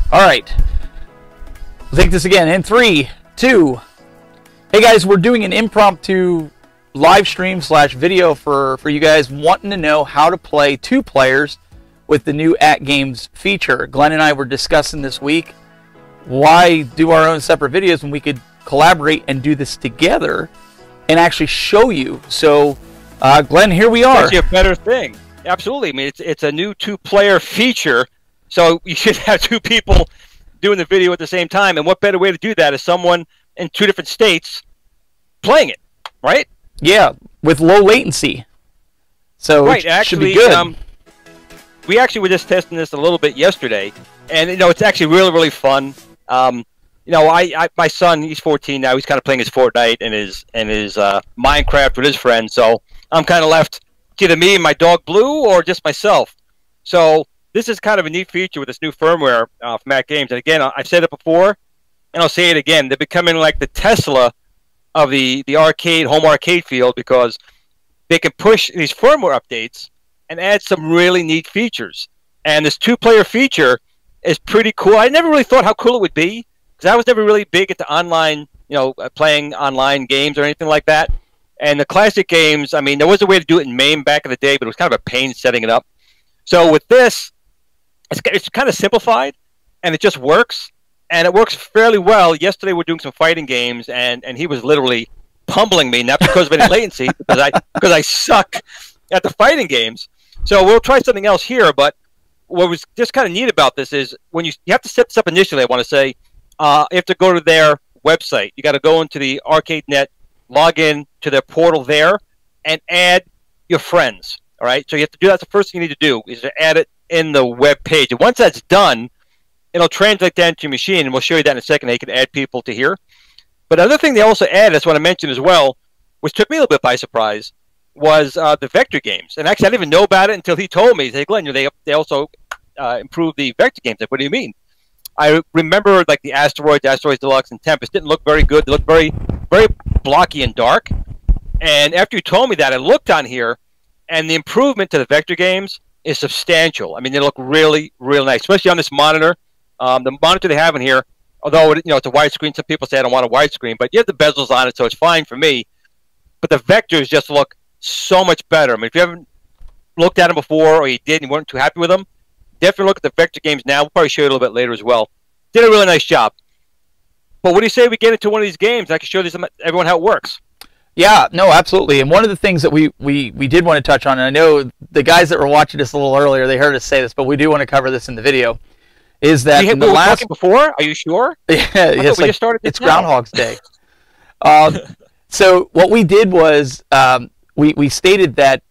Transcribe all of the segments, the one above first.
All right. We'll take this again in 3, 2. Hey guys, we're doing an impromptu live stream / video for you guys wanting to know how to play 2 players with the new AtGames feature. Glenn and I were discussing this week, why do our own separate videos when we could collaborate and do this together and actually show you. So, Glenn, here we are. It's actually a better thing. Absolutely. I mean, it's a new 2-player feature, so you should have 2 people doing the video at the same time. And what better way to do that is someone in 2 different states playing it, right? Yeah, with low latency. So right, it actually, should be good. We actually were just testing this a little bit yesterday, and it's actually really, really fun. My son, he's 14 now. He's kind of playing his Fortnite and his Minecraft with his friends. So I'm kind of left to either me and my dog Blue or just myself. So this is kind of a neat feature with this new firmware from AtGames. And again, I've said it before, and I'll say it again. They're becoming like the Tesla of the home arcade field, because they can push these firmware updates and add some really neat features. And this 2-player feature is pretty cool. I never really thought how cool it would be, because I was never really big into online, playing online games or anything like that. And the classic games, I mean, there was a way to do it in MAME back in the day, but it was kind of a pain setting it up. So with this, it's kind of simplified, and it just works. And it works fairly well. Yesterday we were doing some fighting games, and he was literally pummeling me, not because of any latency, because I suck at the fighting games. So we'll try something else here, but what was just kind of neat about this is when you have to set this up initially, I want to say, you have to go to their website. You got to go into the Arcadenet, log in to their portal there, and add your friends. All right, so you have to do that. The first thing you need to do is to add it in the web page. And once that's done, it'll translate that into your machine, and we'll show you that in a second. How you can add people to here. But another thing they also added, that's what I mentioned as well, which took me a little bit by surprise, was the vector games. And actually, I didn't even know about it until he told me. He said, Glenn, they also improved the vector games. Like, what do you mean? I remember like the Asteroids Deluxe, and Tempest didn't look very good. They looked very, very blocky and dark. And after you told me that, I looked on here, and the improvement to the vector games is substantial. I mean, they look really, really nice, especially on this monitor. The monitor they have in here, although it's a widescreen, some people say I don't want a widescreen, but you have the bezels on it, so it's fine for me. But the vectors just look so much better. I mean, if you haven't looked at them before, or you did and you weren't too happy with them, definitely look at the vector games now. We'll probably show you a little bit later as well. Did a really nice job. But what do you say we get into one of these games? I can show everyone how it works. Yeah, no, absolutely. And one of the things that we did want to touch on, and I know the guys that were watching this a little earlier, they heard us say this, but we do want to cover this in the video, is that we were talking before? Are you sure? Yeah, it's like, it's Groundhog's Day. So what we did was we stated that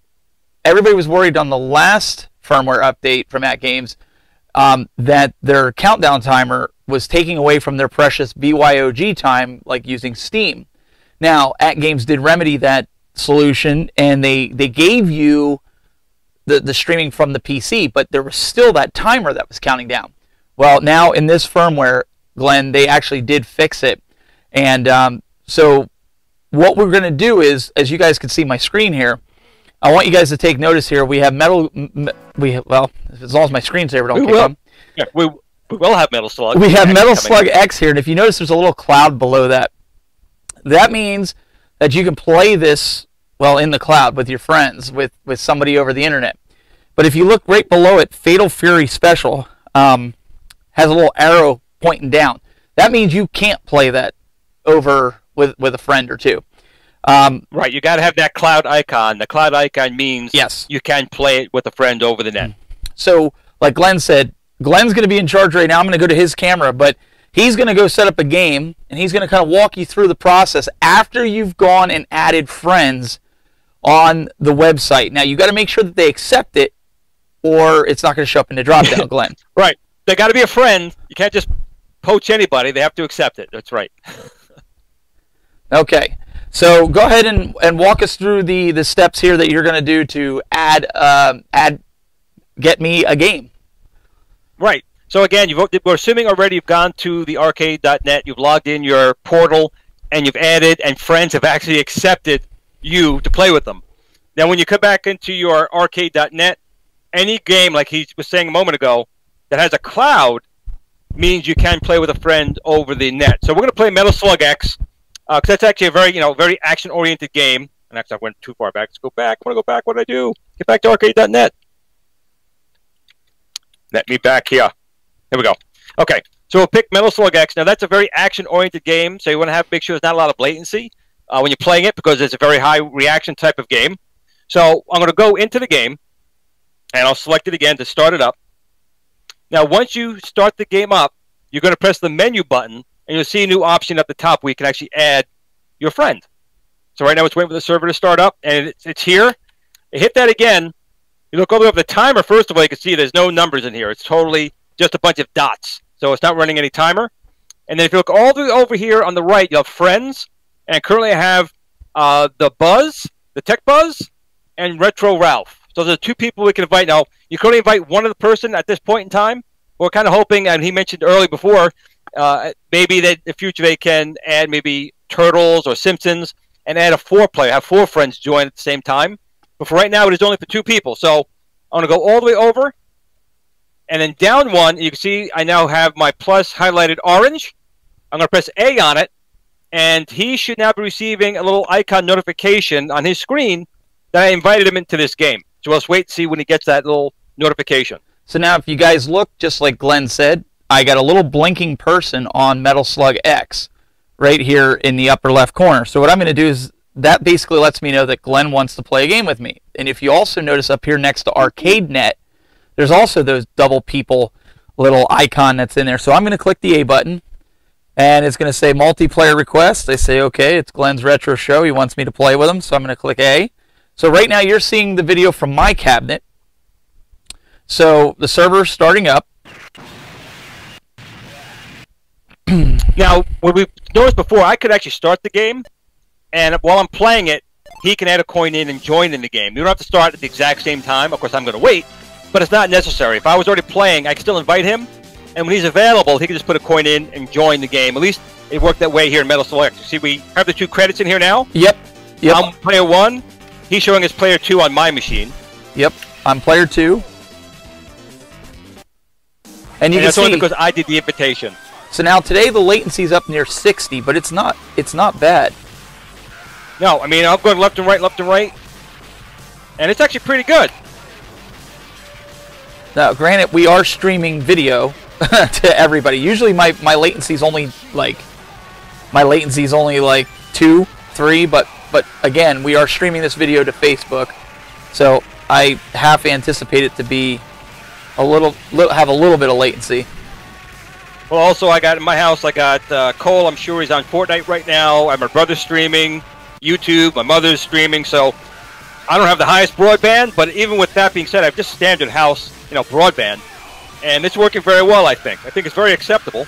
everybody was worried on the last firmware update from AtGames that their countdown timer was taking away from their precious BYOG time, like using Steam. Now, AtGames did remedy that solution, and they gave you the streaming from the PC, but there was still that timer that was counting down. Well, now in this firmware, Glenn, they actually did fix it. And so what we're going to do is, as you guys can see my screen here, I want you guys to take notice here. We have well, as long as my screensaver don't kick on. Yeah, we will have Metal Slug. We have Metal Slug X here, and if you notice, there's a little cloud below that. That means that you can play this, well, in the cloud with your friends, with somebody over the internet. But if you look right below it, Fatal Fury Special has a little arrow pointing down. That means you can't play that over with a friend or two. Right, you got to have that cloud icon. The cloud icon means yes, you can play it with a friend over the net. So, like Glenn said, Glenn's going to be in charge right now. I'm going to go to his camera, but he's going to go set up a game, and he's going to kind of walk you through the process after you've gone and added friends on the website. Now, you got to make sure that they accept it, or it's not going to show up in the drop-down, Glenn. Right. They got to be a friend. You can't just poach anybody. They have to accept it. That's right. Okay. So go ahead and walk us through the steps here that you're going to do to get me a game. Right. So again, we're assuming already you've gone to the arcade.net, you've logged in your portal, and you've added, and friends have actually accepted you to play with them. Now, when you come back into your arcade.net, any game, like he was saying a moment ago, that has a cloud, means you can play with a friend over the net. So we're going to play Metal Slug X, because that's actually a very, very action-oriented game. And actually, I went too far back. Let's go back. I want to go back. What did I do? Get back to Arcadenet. Let me back here. Here we go. Okay, so we'll pick Metal Slug X. Now, that's a very action-oriented game, so you want to make sure there's not a lot of latency when you're playing it, because it's a very high reaction type of game. So I'm going to go into the game, and I'll select it again to start it up. Now, once you start the game up, you're going to press the menu button, and you'll see a new option at the top where you can actually add your friend. So right now it's waiting for the server to start up, and it's here. You hit that again. You look all the way up the timer. First of all, you can see there's no numbers in here. It's totally just a bunch of dots. So it's not running any timer. And then if you look all the way over here on the right, you'll have friends. And currently I have the Buzz, the Tech Buzz, and Retro Ralph. So there's 2 people we can invite. Now, you can only invite one other person at this point in time. We're kind of hoping, and he mentioned early before, maybe that in the future they can add maybe Turtles or Simpsons and add a 4-player, have 4 friends join at the same time. But for right now, it is only for 2 people. So I'm going to go all the way over. And then down one, you can see I now have my plus highlighted orange. I'm going to press A on it. And he should now be receiving a little icon notification on his screen that I invited him into this game. So let's wait and see when he gets that little notification. So now if you guys look, just like Glenn said, I got a little blinking person on Metal Slug X right here in the upper left corner. So what I'm going to do is that basically lets me know that Glenn wants to play a game with me. And if you also notice up here next to Arcadenet, there's also those double people little icon that's in there. So I'm going to click the A button, and it's going to say multiplayer request. I say, okay, it's Glenn's retro show. He wants me to play with him, so I'm going to click A. So right now you're seeing the video from my cabinet. So the server's starting up. Now, what we noticed before, I could actually start the game, and while I'm playing it, he can add a coin in and join in the game. You don't have to start at the exact same time. Of course, I'm going to wait, but it's not necessary. If I was already playing, I can still invite him, and when he's available, he can just put a coin in and join the game. At least it worked that way here in Metal Slug. You see, we have the 2 credits in here now. Yep. I'm player 1. He's showing us player 2 on my machine. Yep. I'm player 2. And you can that's see, only because I did the invitation. So now today the latency's up near 60, but it's not bad. No, I mean, I'm going left and right, and it's actually pretty good. Now, granted, we are streaming video to everybody. Usually my latency's only like 2, 3, but again, we are streaming this video to Facebook, so I half anticipate it to be have a little bit of latency. Well, also, I got in my house, I got Cole. I'm sure he's on Fortnite right now. I have my brother streaming, YouTube, my mother's streaming. So I don't have the highest broadband, but even with that being said, I have just standard house, broadband, and it's working very well. I think it's very acceptable.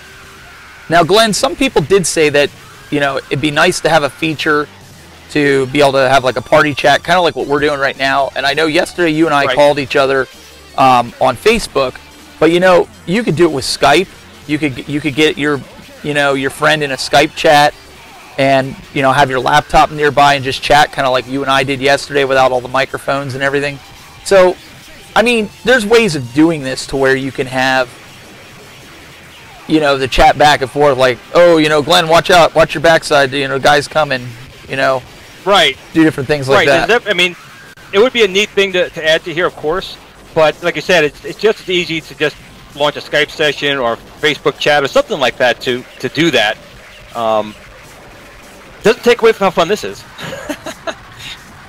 Now, Glenn, some people did say that it'd be nice to have a feature to be able to have like a party chat, kind of like what we're doing right now. And I know yesterday you and I called each other on Facebook, but you could do it with Skype. You could get your friend in a Skype chat, and have your laptop nearby and just chat, kind of like you and I did yesterday, without all the microphones and everything. So, I mean, there's ways of doing this to where you can have the chat back and forth, like, oh, Glenn, watch out, watch your backside, guys coming, right, do different things like that. I mean, it would be a neat thing to add to here, of course, but like I said, it's just as easy to just launch a Skype session or Facebook chat or something like that to do that. Doesn't take away from how fun this is.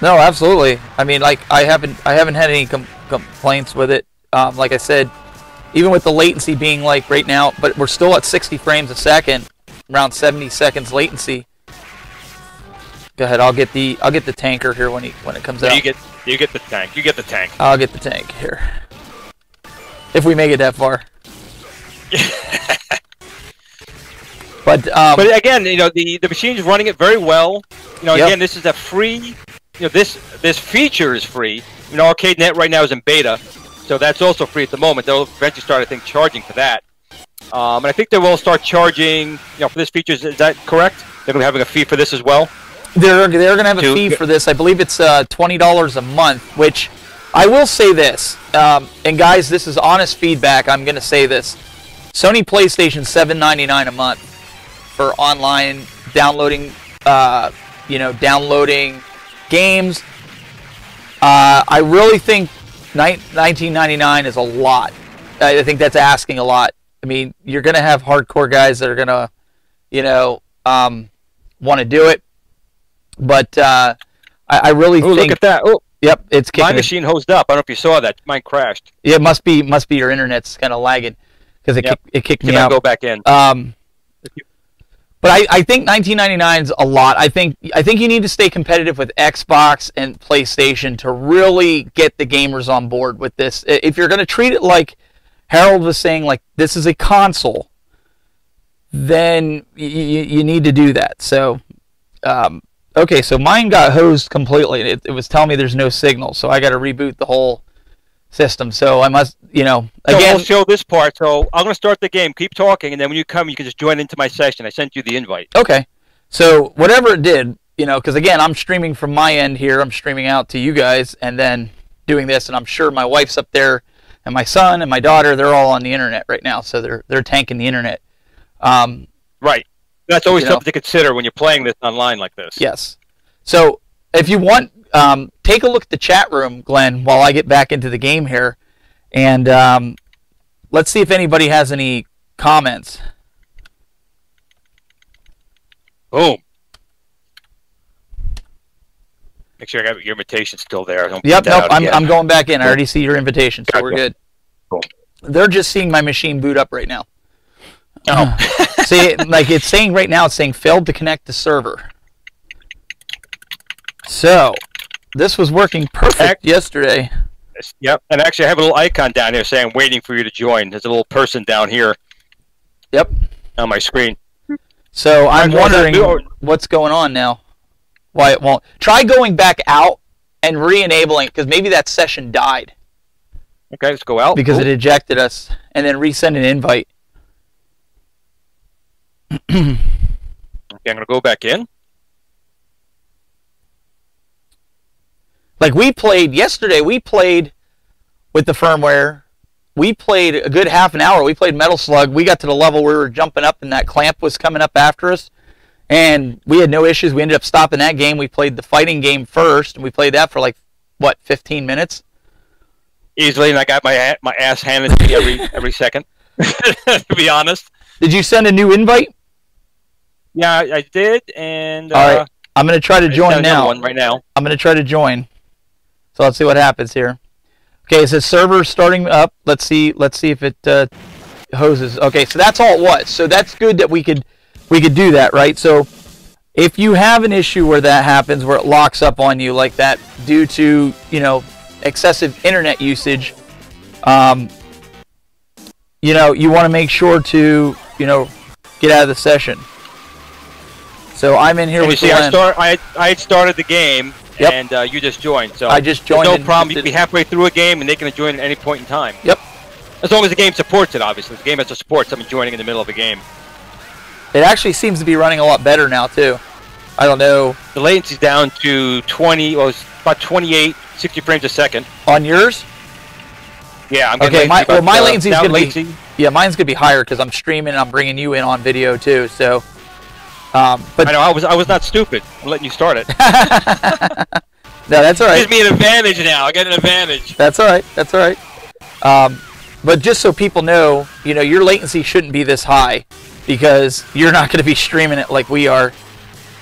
No, absolutely. I mean, like I haven't had any complaints with it. Like I said, even with the latency being like right now, but we're still at 60 frames a second, around 70 seconds latency. Go ahead, I'll get the tanker here when it comes out. You get the tank. You get the tank. I'll get the tank here. If we make it that far. But again, the machine's running it very well. Again, this is a free. This feature is free. Arcadenet right now is in beta, so that's also free at the moment. They'll eventually start, I think, charging for that. And I think they will start charging, for this feature. Is that correct? They're going to be having a fee for this as well. They're going to have a fee for this. I believe it's $20 a month, which I will say this, and guys, this is honest feedback. I'm going to say this. Sony PlayStation $7.99 a month for online downloading, downloading games. I really think $19.99 is a lot. I think that's asking a lot. I mean, you're going to have hardcore guys that are going to, want to do it. But I really think... look at that. Oh, yep, it's kicking. My machine hosed up. I don't know if you saw that. Mine crashed. Yeah, it must be your internet's kind of lagging because it kicked me out. Go back in. But I think $19.99 is a lot. I think you need to stay competitive with Xbox and PlayStation to really get the gamers on board with this. If you're going to treat it like Harold was saying, like this is a console, then you need to do that. So, okay, so mine got hosed completely. It was telling me there's no signal, so I got to reboot the whole system. So I must, again. So I'll show this part. So I'm going to start the game. Keep talking, and then when you come, you can just join into my session. I sent you the invite. Okay. So whatever it did, because again, I'm streaming from my end here. I'm streaming out to you guys, and then doing this, and I'm sure my wife's up there, and my son and my daughter, they're all on the internet right now, so they're tanking the internet. Right. That's always something to consider when you're playing this online like this. Yes. So if you want, take a look at the chat room, Glenn, while I get back into the game here, and let's see if anybody has any comments. Boom. Make sure I got your invitation still there. Yep, nope, I'm going back in. I already see your invitation, so we're good. Cool. They're just seeing my machine boot up right now. Oh. See, like it's saying right now, it's saying failed to connect to server. So, this was working perfect yesterday. Yep, and actually I have a little icon down here saying waiting for you to join. There's a little person down here. Yep. On my screen. So, I'm wondering what's going on now. Why it won't. Try going back out and re-enabling, because maybe that session died. Okay, let's go out. Because it ejected us, and then resend an invite. Okay, I'm going to go back in. Like yesterday, we played with the firmware. We played a good half an hour. We played Metal Slug. We got to the level where we were jumping up and that clamp was coming up after us. And we had no issues. We ended up stopping that game. We played the fighting game first, and we played that for 15 minutes? Easily, and I got my ass handed to me every second, to be honest. Did you send a new invite? Yeah, I did, and... All right, I'm going to try to join now. One right now. I'm going to try to join. So let's see what happens here. Okay, it says server starting up. Let's see if it hoses. Okay, so that's all it was. So that's good that we could do that, right? So if you have an issue where that happens, where it locks up on you like that due to, excessive internet usage, you want to make sure to, get out of the session. So I'm in here with Glenn. I had started the game, yep. And you just joined. So I just joined. No problem. You can be halfway through a game, and they can join at any point in time. Yep. As long as the game supports it, obviously. If the game has to support someone joining in the middle of a game. It actually seems to be running a lot better now, too. I don't know. The latency's down to 20, well, it's about 28, 60 frames a second. On yours? Yeah, I'm getting okay, my latency's going to be... Yeah, mine's going to be higher because I'm streaming and I'm bringing you in on video, too, so... but I know, I was not stupid. I'm letting you start it. No, that's all right. Gives me an advantage now. I got an advantage. That's all right. That's all right. But just so people know, your latency shouldn't be this high because you're not going to be streaming it like we are,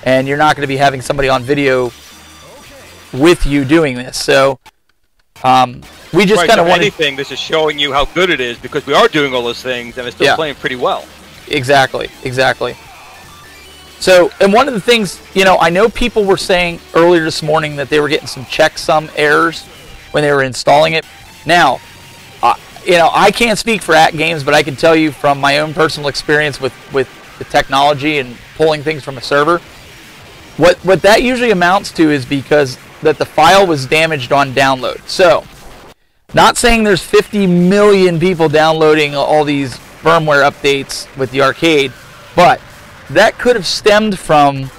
and you're not going to be having somebody on video with you doing this. So we just kind of wanted... anything, this is showing you how good it is because we are doing all those things and it's still playing pretty well. Exactly. Exactly. So, and one of the things, I know people were saying earlier this morning that they were getting some checksum errors when they were installing it. Now, I can't speak for AtGames, but I can tell you from my own personal experience with the technology and pulling things from a server, what that usually amounts to is because that the file was damaged on download. So, not saying there's 50 million people downloading all these firmware updates with the arcade, but that could have stemmed from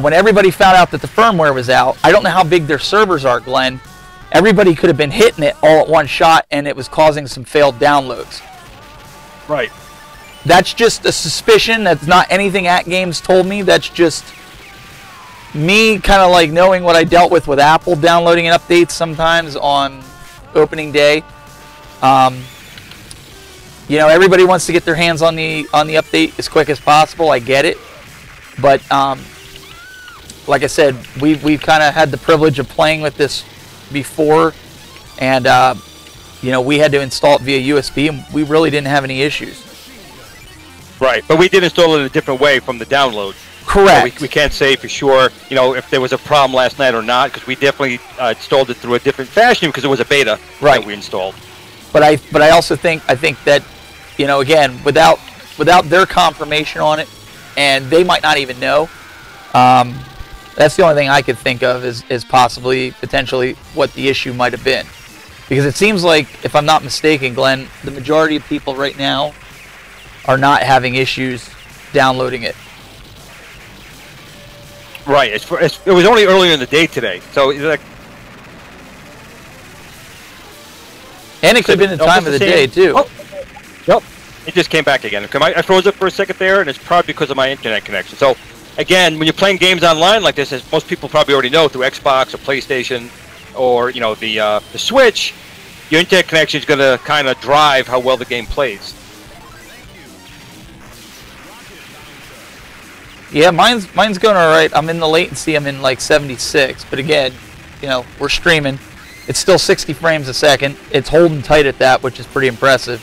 when everybody found out that the firmware was out. I don't know how big their servers are, Glenn. Everybody could have been hitting it all at one shot, and it was causing some failed downloads. Right. That's just a suspicion. That's not anything AtGames told me. That's just me kind of like knowing what I dealt with Apple downloading updates sometimes on opening day. You know, everybody wants to get their hands on the update as quick as possible. I get it, but like I said, we've kind of had the privilege of playing with this before, and you know, we had to install it via USB, and we really didn't have any issues. Right, but we did install it in a different way from the download. Correct. So we can't say for sure, you know, if there was a problem last night or not, because we definitely installed it through a different fashion because it was a beta that we installed. But I also think that, you know, again, without their confirmation on it, and they might not even know. That's the only thing I could think of is possibly, potentially, what the issue might have been. Because it seems like, if I'm not mistaken, Glenn, the majority of people right now are not having issues downloading it. Right. It was only earlier in the day today, so like. And it could have been the time of the day too. Oh. Yep. It just came back again. I froze up for a second there, and it's probably because of my internet connection. So, again, when you're playing games online like this, as most people probably already know through Xbox or PlayStation, or you know the Switch, your internet connection is going to kind of drive how well the game plays. Yeah, mine's going all right. I'm in the latency. I'm in like 76, but again, you know, we're streaming. It's still 60 frames a second. It's holding tight at that, which is pretty impressive.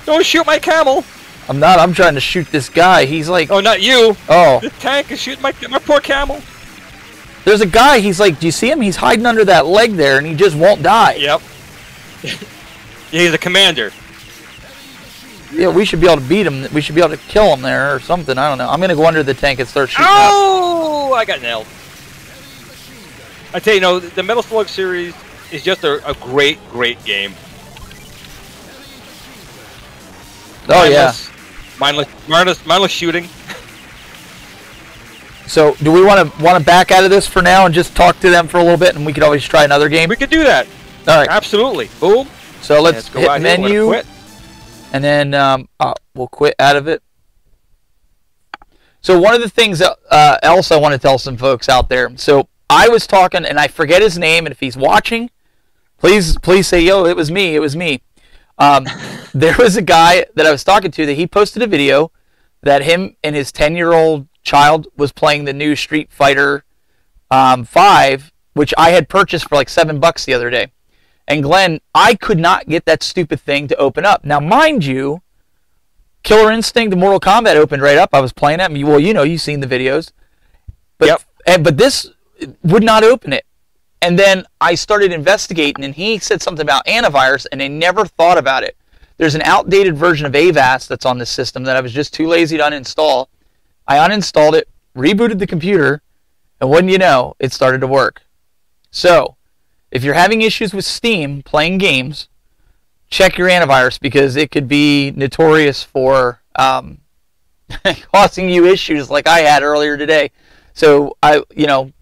Don't shoot my camel. I'm not. I'm trying to shoot this guy. He's like... Oh, not you. Oh. The tank is shooting my poor camel. There's a guy. He's like... Do you see him? He's hiding under that leg there, and he just won't die. Yep. Yeah, he's a commander. Yeah, we should be able to beat him. We should be able to kill him there or something. I don't know. I'm going to go under the tank and start shooting Oh! I got nailed. I tell you, the Metal Slug series is just a great, great game. Oh, yeah. Mindless shooting. So, do we want to back out of this for now and just talk to them for a little bit, and we could always try another game? We could do that. All right. Absolutely. Boom. So let's hit menu, and then we'll quit out of it. So one of the things else I want to tell some folks out there. So I was talking, and I forget his name, and if he's watching, please say, yo, it was me. It was me. There was a guy that I was talking to that he posted a video that him and his 10-year-old child was playing the new Street Fighter 5, which I had purchased for like $7 the other day. And Glenn, I could not get that stupid thing to open up. Now, mind you, Killer Instinct and Mortal Kombat opened right up. I was playing it. Well, you know, you've seen the videos. But, yep. But this would not open it. And then I started investigating, and he said something about antivirus, and I never thought about it. There's an outdated version of Avast that's on this system that I was just too lazy to uninstall. I uninstalled it, rebooted the computer, and wouldn't you know, it started to work. So, if you're having issues with Steam playing games, check your antivirus because it could be notorious for causing you issues like I had earlier today. So,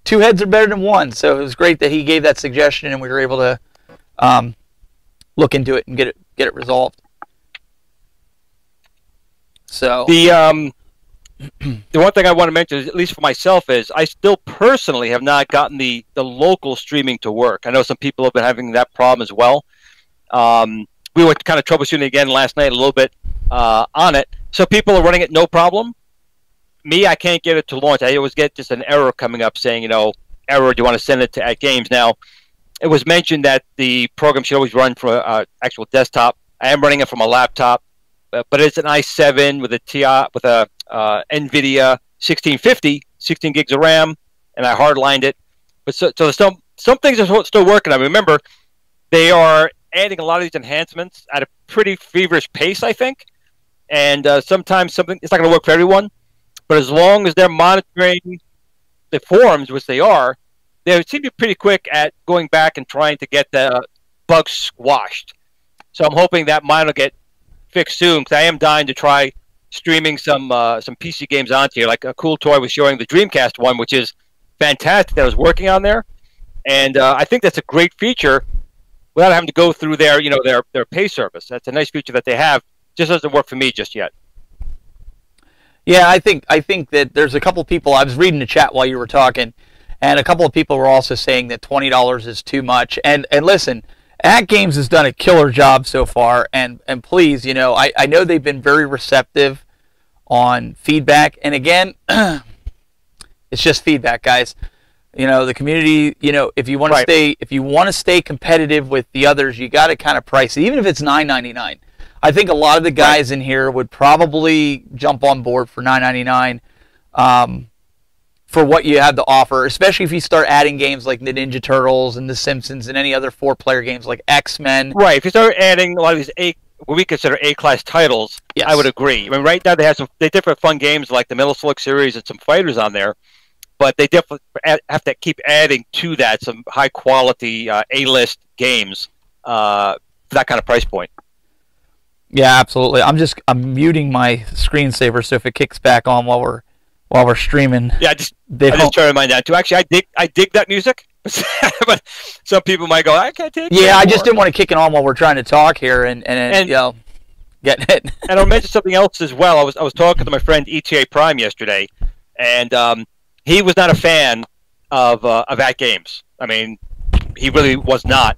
two heads are better than one. So it was great that he gave that suggestion and we were able to look into it and get it resolved. So the one thing I want to mention, at least for myself, is I still personally have not gotten the local streaming to work. I know some people have been having that problem as well. We were kind of troubleshooting again last night a little bit on it. So people are running it no problem. Me, I can't get it to launch. I always get just an error coming up saying, error, do you want to send it to AtGames? Now, it was mentioned that the program should always run from an actual desktop. I am running it from a laptop, but it's an i7 with a NVIDIA 1650, 16 gigs of RAM, and I hardlined it. But so some things are still working. I remember they are adding a lot of these enhancements at a pretty feverish pace, I think. And sometimes it's not going to work for everyone. But as long as they're monitoring the forums, which they are, they seem to be pretty quick at going back and trying to get the bugs squashed. So I'm hoping that mine will get fixed soon, because I am dying to try streaming some PC games onto here. Like a cool toy was showing the Dreamcast one, which is fantastic that I was working on there. And I think that's a great feature without having to go through their, their pay service. That's a nice feature that they have. Just doesn't work for me just yet. Yeah, I think that there's a couple people, I was reading the chat while you were talking, and a couple of people were also saying that $20 is too much. And listen, AtGames has done a killer job so far, and please, I know they've been very receptive on feedback. And again, it's just feedback, guys. The community, if you want to stay competitive with the others, you got to kind of price it, even if it's $9.99. I think a lot of the guys in here would probably jump on board for $9.99 for what you have to offer, especially if you start adding games like the Ninja Turtles and the Simpsons and any other 4-player games like X-Men. Right. If you start adding a lot of these what we consider A-class titles, yes. I would agree. I mean, right now they different fun games like the Metal Slug series and some fighters on there. But they definitely have to keep adding to that some high-quality A-list games for that kind of price point. Yeah, absolutely. I'm muting my screensaver, so if it kicks back on while we're streaming. Yeah, I just turn mine down too. Actually, I dig that music, but some people might go, I can't take it. Yeah, I just didn't want to kick it on while we're trying to talk here and getting it. And I'll mention something else as well. I was talking to my friend ETA Prime yesterday, and he was not a fan of AtGames. I mean, he really was not.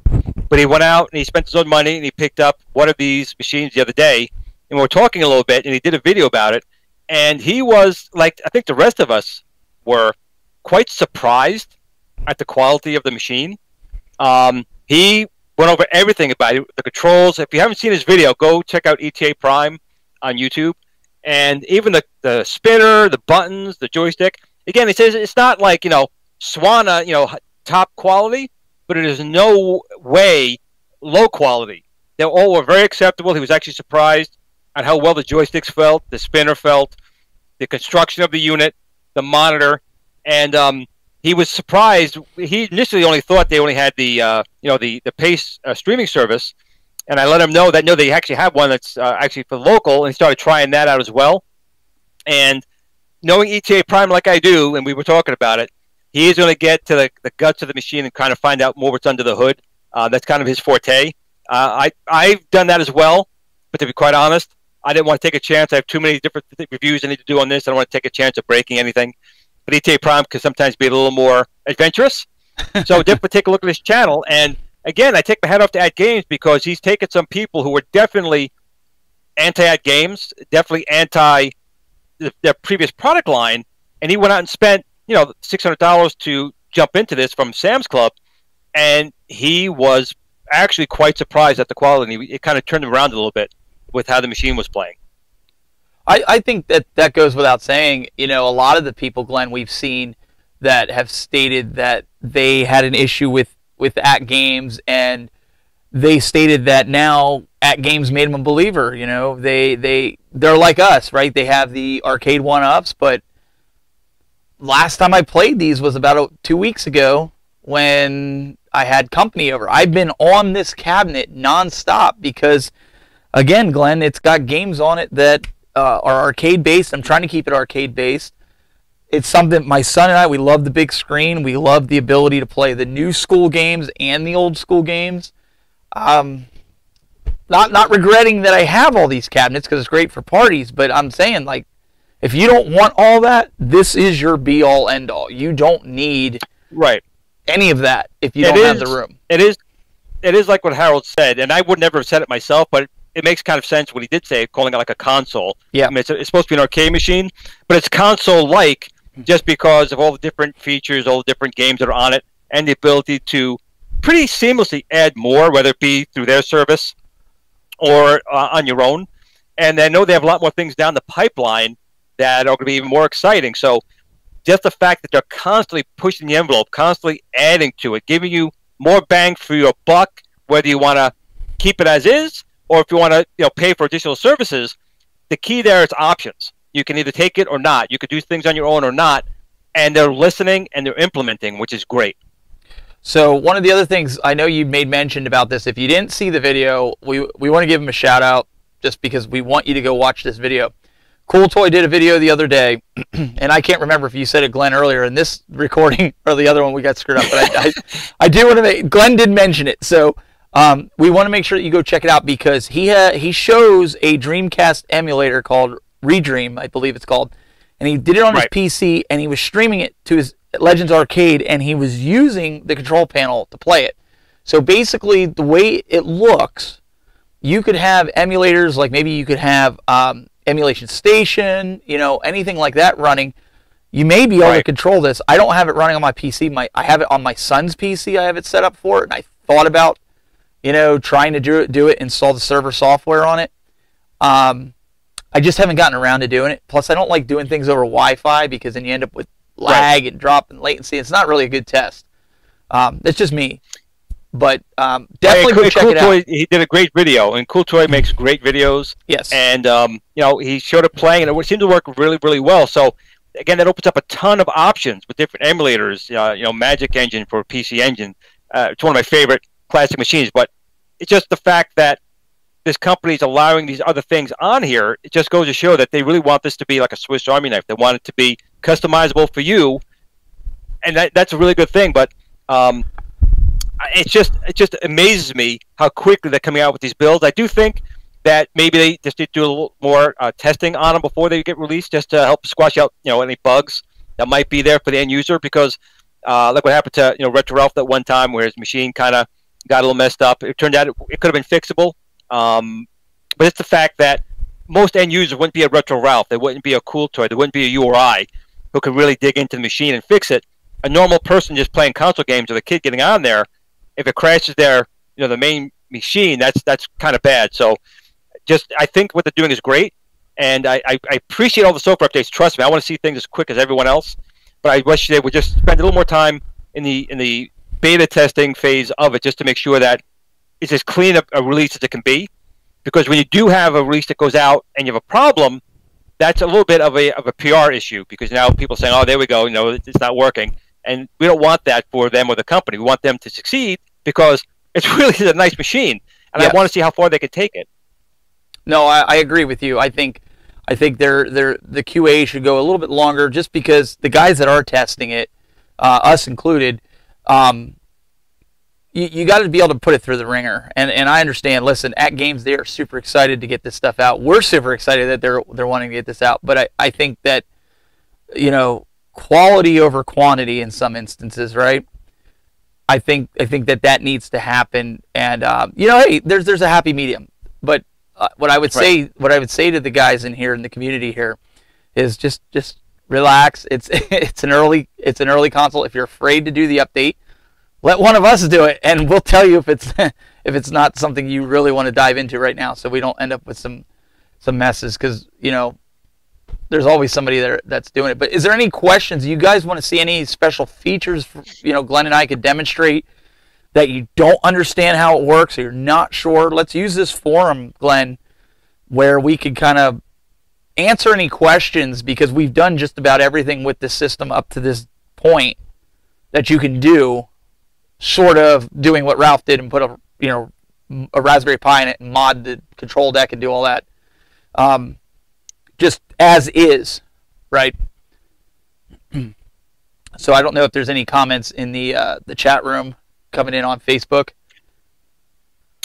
But he went out and he spent his own money and he picked up one of these machines the other day. And we were talking a little bit and he did a video about it. And he was, like, I think the rest of us were quite surprised at the quality of the machine. He went over everything about it, the controls. If you haven't seen his video, go check out ETA Prime on YouTube. And even the spinner, the buttons, the joystick. Again, he says it's not like, Swana, top quality, but it is no way low quality. They all were very acceptable. He was actually surprised at how well the joysticks felt, the spinner felt, the construction of the unit, the monitor, and he was surprised. He initially only thought they only had the the Pace streaming service, and I let him know that no, they actually have one that's actually for local, and he started trying that out as well. And knowing ETA Prime like I do, and we were talking about it, he is going to get to the guts of the machine and kind of find out more what's under the hood. That's kind of his forte. I've done that as well, but to be quite honest, I didn't want to take a chance. I have too many different reviews I need to do on this. I don't want to take a chance of breaking anything. But ETA Prime can sometimes be a little more adventurous. So definitely take a look at his channel. And again, I take my hat off to AtGames because he's taken some people who were definitely anti-AtGames, definitely anti their previous product line, and he went out and spent $600 to jump into this from Sam's Club, and he was actually quite surprised at the quality. It kind of turned him around a little bit with how the machine was playing. I think that goes without saying. A lot of the people, Glenn, we've seen that have stated that they had an issue with AtGames, and they stated that now AtGames made them a believer. They're like us, right? They have the arcade one-ups, but last time I played these was about 2 weeks ago when I had company over. I've been on this cabinet nonstop because, again, Glenn, it's got games on it that are arcade-based. I'm trying to keep it arcade-based. It's something my son and I, we love the big screen. We love the ability to play the new school games and the old school games. Not regretting that I have all these cabinets because it's great for parties, but I'm saying, like, if you don't want all that, this is your be-all, end-all. You don't need any of that if you don't have the room. It is like what Harold said, and I would never have said it myself, but it makes kind of sense what he did say, calling it like a console. Yeah. I mean, it's supposed to be an arcade machine, but it's console-like just because of all the different features, all the different games that are on it, and the ability to pretty seamlessly add more, whether it be through their service or on your own. And I know they have a lot more things down the pipeline that are going to be even more exciting. So just the fact that they're constantly pushing the envelope, constantly adding to it, giving you more bang for your buck, whether you want to keep it as is or if you want to pay for additional services, the key there is options. You can either take it or not. You could do things on your own or not, and they're listening and they're implementing, which is great. So one of the other things, I know you made mention about this. If you didn't see the video, we want to give him a shout out just because we want you to go watch this video. Cool Toy did a video the other day, and I can't remember if you said it, Glenn, earlier in this recording or the other one we got screwed up, but I do want to make, Glenn did mention it. So We want to make sure that you go check it out because he shows a Dreamcast emulator called Redream, I believe it's called, and he did it on his PC, and he was streaming it to his Legends Arcade, and he was using the control panel to play it. So basically, the way it looks, you could have emulators, like maybe you could have Emulation Station, you know, anything like that running. You may be able to control this. I don't have it running on my PC. I have it on my son's PC. I have it set up for it, and I thought about, you know, trying to do it, install the server software on it. I just haven't gotten around to doing it. Plus, I don't like doing things over Wi-Fi because then you end up with lag and drop and latency. It's not really a good test. It's just me. But definitely go check it out. He did a great video, and Cool Toy makes great videos. Yes. And, you know, he showed it playing, and it seemed to work really, really well. So, again, that opens up a ton of options with different emulators. You know, Magic Engine for PC Engine. It's one of my favorite classic machines. But it's just the fact that this company is allowing these other things on here. It just goes to show that they really want this to be like a Swiss Army knife. They want it to be customizable for you, and that's a really good thing. But it just amazes me how quickly they're coming out with these builds. I do think that maybe they just need to do a little more testing on them before they get released, just to help squash out, you know, any bugs that might be there for the end user. Because like what happened to, you know, Retro Ralph that one time, where his machine kind of got a little messed up. It turned out it could have been fixable. But it's the fact that most end users wouldn't be a Retro Ralph. They wouldn't be a Cool Toy. They wouldn't be a URI who could really dig into the machine and fix it. A normal person just playing console games, or the kid getting on there, if it crashes their, you know, the main machine, that's kind of bad. So, I think what they're doing is great, and I appreciate all the software updates. Trust me, I want to see things as quick as everyone else, but I wish they would just spend a little more time in the beta testing phase of it, just to make sure that it's as clean a release as it can be. Because when you do have a release that goes out and you have a problem, that's a little bit of a PR issue, because now people are saying, oh, there we go, you know, it's not working. And we don't want that for them or the company. We want them to succeed because it's really a nice machine, and I want to see how far they can take it. No, I agree with you. I think the QA should go a little bit longer, just because the guys that are testing it, us included, you got to be able to put it through the ringer. And I understand. Listen, AtGames, they are super excited to get this stuff out. We're super excited that they're wanting to get this out. But I think that, you know, quality over quantity in some instances, right? I think that needs to happen. And you know, hey, there's a happy medium. But what I would say to the guys in here in the community here is just relax. It's an early console. If you're afraid to do the update, let one of us do it, and we'll tell you if it's not something you really want to dive into right now, so we don't end up with some messes. Because, you know, there's always somebody there that's doing it. But is there any questions? You guys want to see any special features? You know, Glenn and I could demonstrate that you don't understand how it works, or you're not sure. Let's use this forum, Glenn, where we could kind of answer any questions, because we've done just about everything with the system up to this point that you can do. Sort of doing what Ralph did and put a Raspberry Pi in it and mod the control deck and do all that, just as is, right? So I don't know if there's any comments in the chat room coming in on Facebook.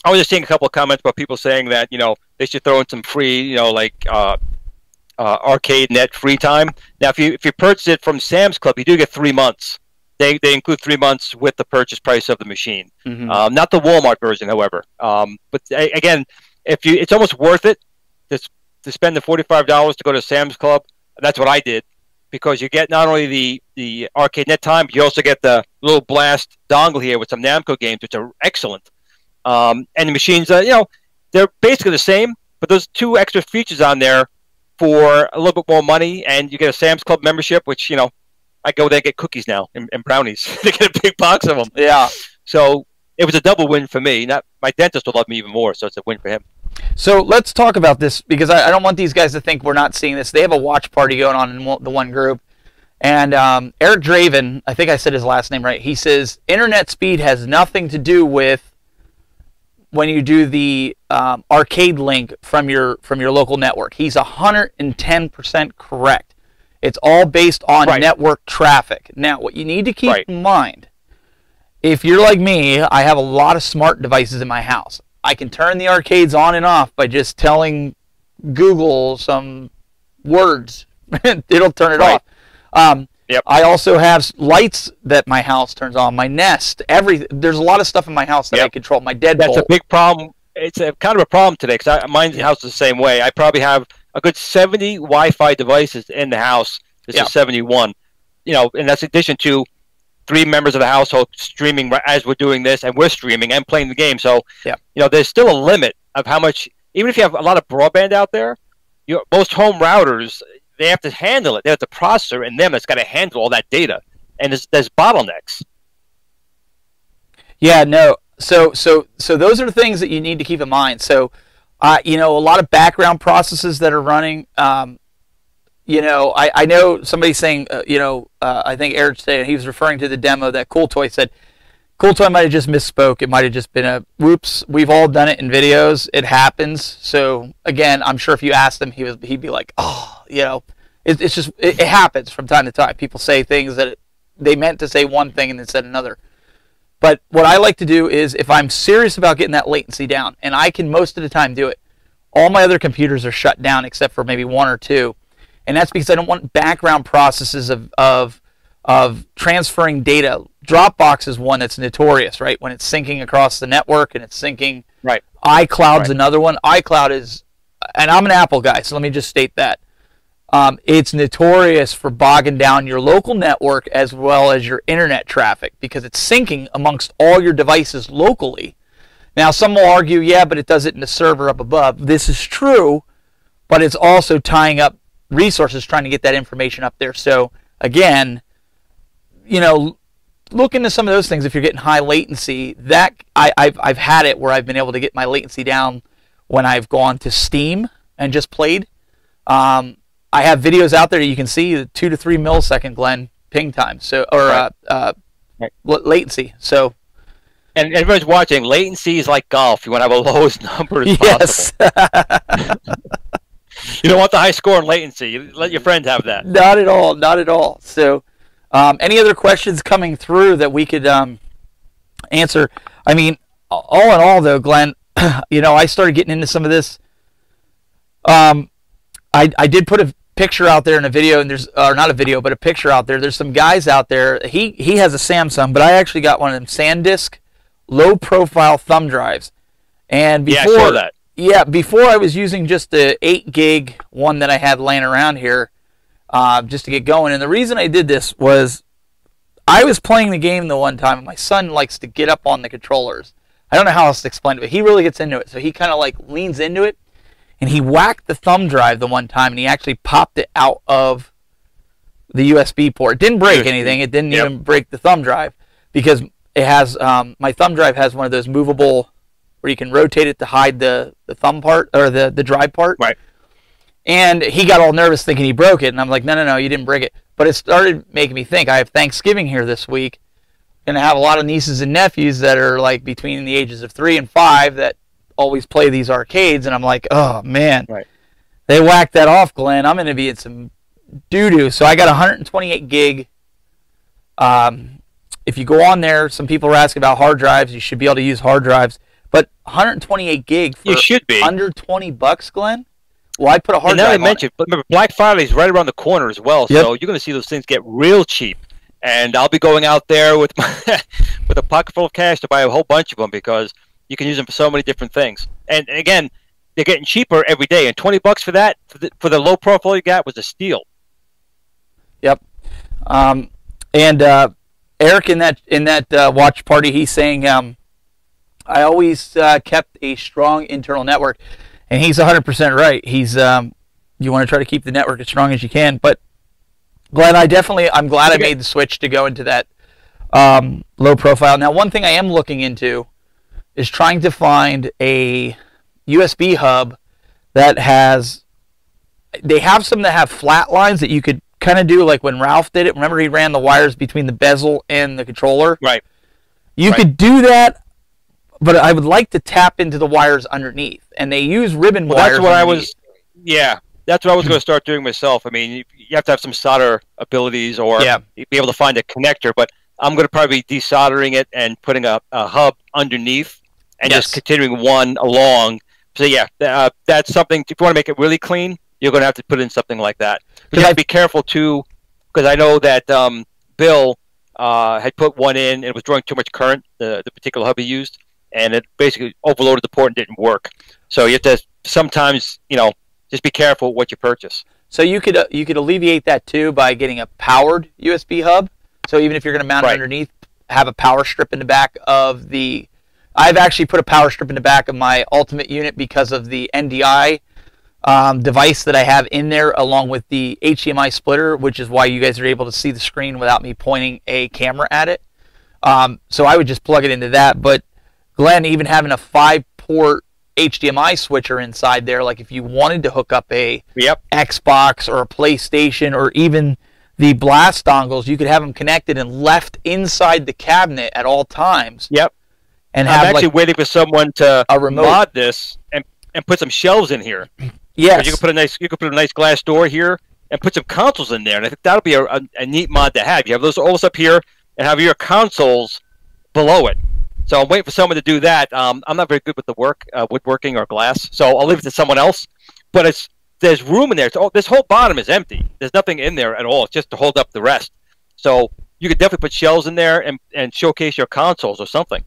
I was just seeing a couple of comments about people saying that, you know, they should throw in some free, you know, like Arcadenet free time. Now, if you purchase it from Sam's Club, you do get 3 months. They include 3 months with the purchase price of the machine. Mm-hmm. Not the Walmart version, however. But again, it's almost worth it to spend the $45 to go to Sam's Club. That's what I did, because you get not only the Arcadenet time, but you also get the little blast dongle here with some Namco games, which are excellent. And the machines, you know, they're basically the same, but there's 2 extra features on there for a little bit more money, and you get a Sam's Club membership, which, you know, I go there and get cookies now and brownies. They get a big box of them. Yeah. So it was a double win for me. My dentist will love me even more, so it's a win for him. So let's talk about this, because I don't want these guys to think we're not seeing this. They have a watch party going on in the one group. And Eric Draven, I think I said his last name right, he says internet speed has nothing to do with when you do the arcade link from your local network. He's 110% correct. It's all based on network traffic. Now, what you need to keep in mind if you're like me, I have a lot of smart devices in my house. I can turn the arcades on and off by just telling Google some words. It'll turn it off. Yep. I also have lights that my house turns on. My Nest, there's a lot of stuff in my house that I control. My deadbolt. That's a big problem. It's a kind of a problem today because my house is the same way. I probably have a good 70 Wi-Fi devices in the house. This is 71. And that's in addition to 3 members of the household streaming as we're doing this, and we're streaming and playing the game. So, there's still a limit of how much. Even if you have a lot of broadband out there, most home routers, they have to handle it. They have the processor in them that's got to handle all that data, and there's bottlenecks. Yeah, no. So those are the things that you need to keep in mind. So, a lot of background processes that are running. I know somebody's saying, I think Eric said he was referring to the demo that Cool Toy said. Cool Toy might have just misspoke. It might have just been a whoops. We've all done it in videos. It happens. So again, I'm sure if you asked him, he'd be like, it's just it happens from time to time. People say things that they meant to say one thing and then said another. But what I like to do is, if I'm serious about getting that latency down, and I can most of the time do it, all my other computers are shut down except for maybe 1 or 2. And that's because I don't want background processes of transferring data. Dropbox is one that's notorious, right? When it's syncing across the network and it's syncing. Right. iCloud's another one. iCloud is, and I'm an Apple guy, so let me just state that. It's notorious for bogging down your local network as well as your internet traffic because it's syncing amongst all your devices locally. Now, some will argue, yeah, but it does it in the server up above. This is true, but it's also tying up resources trying to get that information up there. So again, look into some of those things if you're getting high latency. That I've had it where I've been able to get my latency down when I've gone to Steam and just played. I have videos out there that you can see the 2 to 3 millisecond, Glenn, ping time. So latency. So. And everyone's watching. Latency is like golf. You want to have a lowest number as possible. You don't want the high score in latency. You let your friend have that. Not at all. Not at all. So, any other questions coming through that we could answer? I mean, all in all, though, Glenn, I started getting into some of this. I did put a picture out there in a video, and not a video, but a picture out there. There's some guys out there. He has a Samsung, but I actually got one of them SanDisk low-profile thumb drives. And before, I saw that. Yeah, before I was using just the 8 gig one that I had laying around here just to get going. And the reason I did this was I was playing the game the one time, and my son likes to get up on the controllers. I don't know how else to explain it, but he really gets into it. So he kind of like leans into it, and he whacked the thumb drive the one time, and he actually popped it out of the USB port. It didn't break anything. It didn't even break the thumb drive because it has my thumb drive has one of those movable where you can rotate it to hide the thumb part or the drive part. Right. And he got all nervous thinking he broke it, and I'm like, no, you didn't break it. But it started making me think. I have Thanksgiving here this week. Going to have a lot of nieces and nephews that are like between the ages of 3 and 5 that always play these arcades, and I'm like, oh man, they whacked that off, Glenn. I'm going to be in some doo-doo. So I got 128 gig. If you go on there, some people are asking about hard drives. You should be able to use hard drives. But 128 gig for under $20, Glenn? Well, I put a hard drive on it. But remember, Black Friday is right around the corner as well, so you're going to see those things get real cheap. And I'll be going out there with with a pocket full of cash to buy a whole bunch of them because you can use them for so many different things. And again, they're getting cheaper every day. And $20 for that, for the low profile you got, was a steal. Yep. And Eric in that watch party, he's saying, I always kept a strong internal network, and he's 100% right. He's you want to try to keep the network as strong as you can. But Glenn, I'm glad I made the switch to go into that low profile. Now, one thing I am looking into is trying to find a USB hub that has. They have some that have flat lines that you could kind of do like when Ralph did it. Remember, he ran the wires between the bezel and the controller. Right. You could do that. But I would like to tap into the wires underneath, and they use ribbon wires. That's what that's what I was going to start doing myself. I mean, you have to have some solder abilities or be able to find a connector. But I'm going to probably be desoldering it and putting a hub underneath and Yes. just continuing one along. So yeah, that's something. If you want to make it really clean, you're going to have to put in something like that. But you have to be careful too, because I know that Bill had put one in and it was drawing too much current, the particular hub he used, and it basically overloaded the port and didn't work. So you have to sometimes, just be careful what you purchase. So you could alleviate that too by getting a powered USB hub. So even if you're going to mount it underneath, have a power strip in the back of the. I've actually put a power strip in the back of my Ultimate unit because of the NDI device that I have in there, along with the HDMI splitter, which is why you guys are able to see the screen without me pointing a camera at it. So I would just plug it into that. But Glenn, even having a 5-port HDMI switcher inside there, like if you wanted to hook up a Xbox or a PlayStation or even the blast dongles, you could have them connected and left inside the cabinet at all times. Yep. And I'm actually waiting for someone to mod this and put some shelves in here. Yes. You could put a nice glass door here and put some consoles in there, and I think that'll be a neat mod to have. You have those all up here and have your consoles below it. So I'm waiting for someone to do that. I'm not very good with the woodworking or glass, so I'll leave it to someone else. But there's room in there. This whole bottom is empty. There's nothing in there at all. It's just to hold up the rest. So you could definitely put shelves in there and showcase your consoles or something.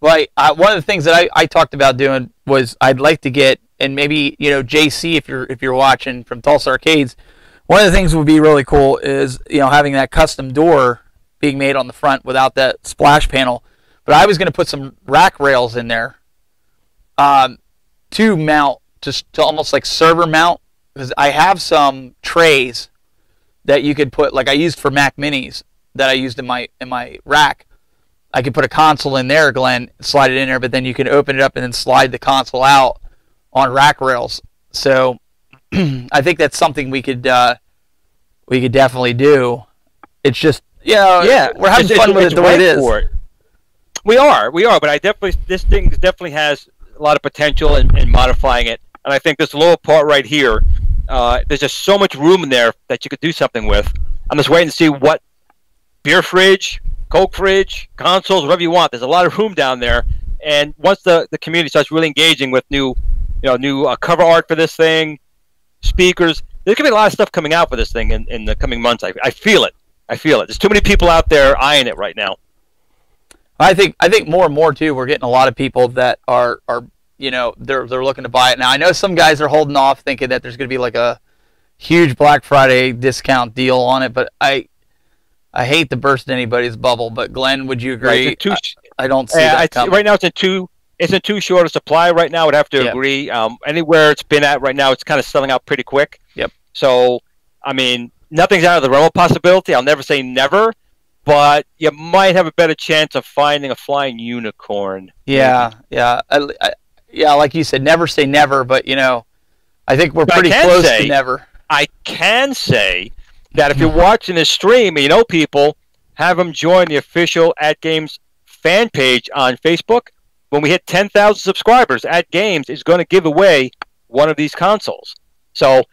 Right. One of the things that I talked about doing was I'd like to get, and maybe JC, if you're watching from Tulsa Arcades, one of the things that would be really cool is having that custom door being made on the front without that splash panel. But I was going to put some rack rails in there to mount, to almost like server mount, because I have some trays that you could put, like I used for Mac Minis that I used in my rack. I could put a console in there, Glenn, slide it in there, but then you can open it up and then slide the console out on rack rails. So I think that's something we could definitely do. It's just we're having fun with it the way it is. We are, but this thing definitely has a lot of potential in modifying it, and I think this lower part right here, there's just so much room in there that you could do something with. I'm just waiting to see what beer fridge, Coke fridge, consoles, whatever you want. There's a lot of room down there, and once the community starts really engaging with new cover art for this thing, speakers, there's gonna be a lot of stuff coming out for this thing in the coming months. I feel it. There's too many people out there eyeing it right now. I think more and more too. We're getting a lot of people that are they're looking to buy it now. I know some guys are holding off, thinking that there's going to be like a huge Black Friday discount deal on it. But I hate to burst anybody's bubble. But Glenn, would you agree? Right, I don't see that coming. Right now it's in too short a supply right now. I'd have to agree. Anywhere it's been at right now, it's kind of selling out pretty quick. Yep. So I mean, nothing's out of the realm of possibility. I'll never say never. But you might have a better chance of finding a flying unicorn. Yeah. Like you said, never say never. But I think we're pretty close to never. I can say that if you're watching this stream and you know people, have them join the official AtGames fan page on Facebook. When we hit 10,000 subscribers, AtGames is going to give away one of these consoles. So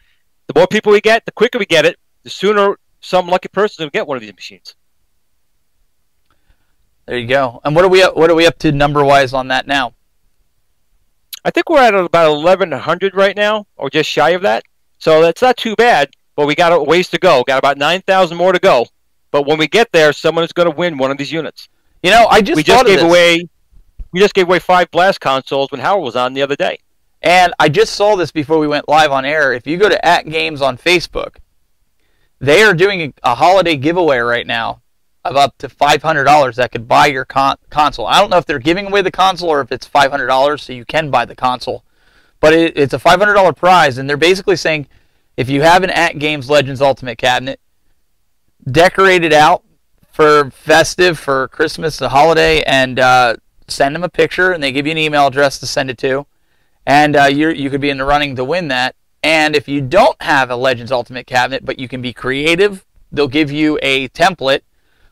the more people we get, the quicker we get it, the sooner some lucky person will get one of these machines. There you go. And what are we up to number-wise on that now? I think we're at about 1,100 right now, or just shy of that. So that's not too bad, but we got a ways to go. Got about 9,000 more to go. But when we get there, someone is going to win one of these units. We just gave away 5 Blast consoles when Howard was on the other day. And I just saw this before we went live on air. If you go to AtGames on Facebook, they are doing a holiday giveaway right now of up to $500 that could buy your console. I don't know if they're giving away the console or if it's $500 so you can buy the console. But it's a $500 prize, and they're basically saying if you have an AtGames Legends Ultimate cabinet, decorate it out for festive, for Christmas, the holiday, and send them a picture, and they give you an email address to send it to, and you could be in the running to win that. And if you don't have a Legends Ultimate cabinet, but you can be creative, they'll give you a template.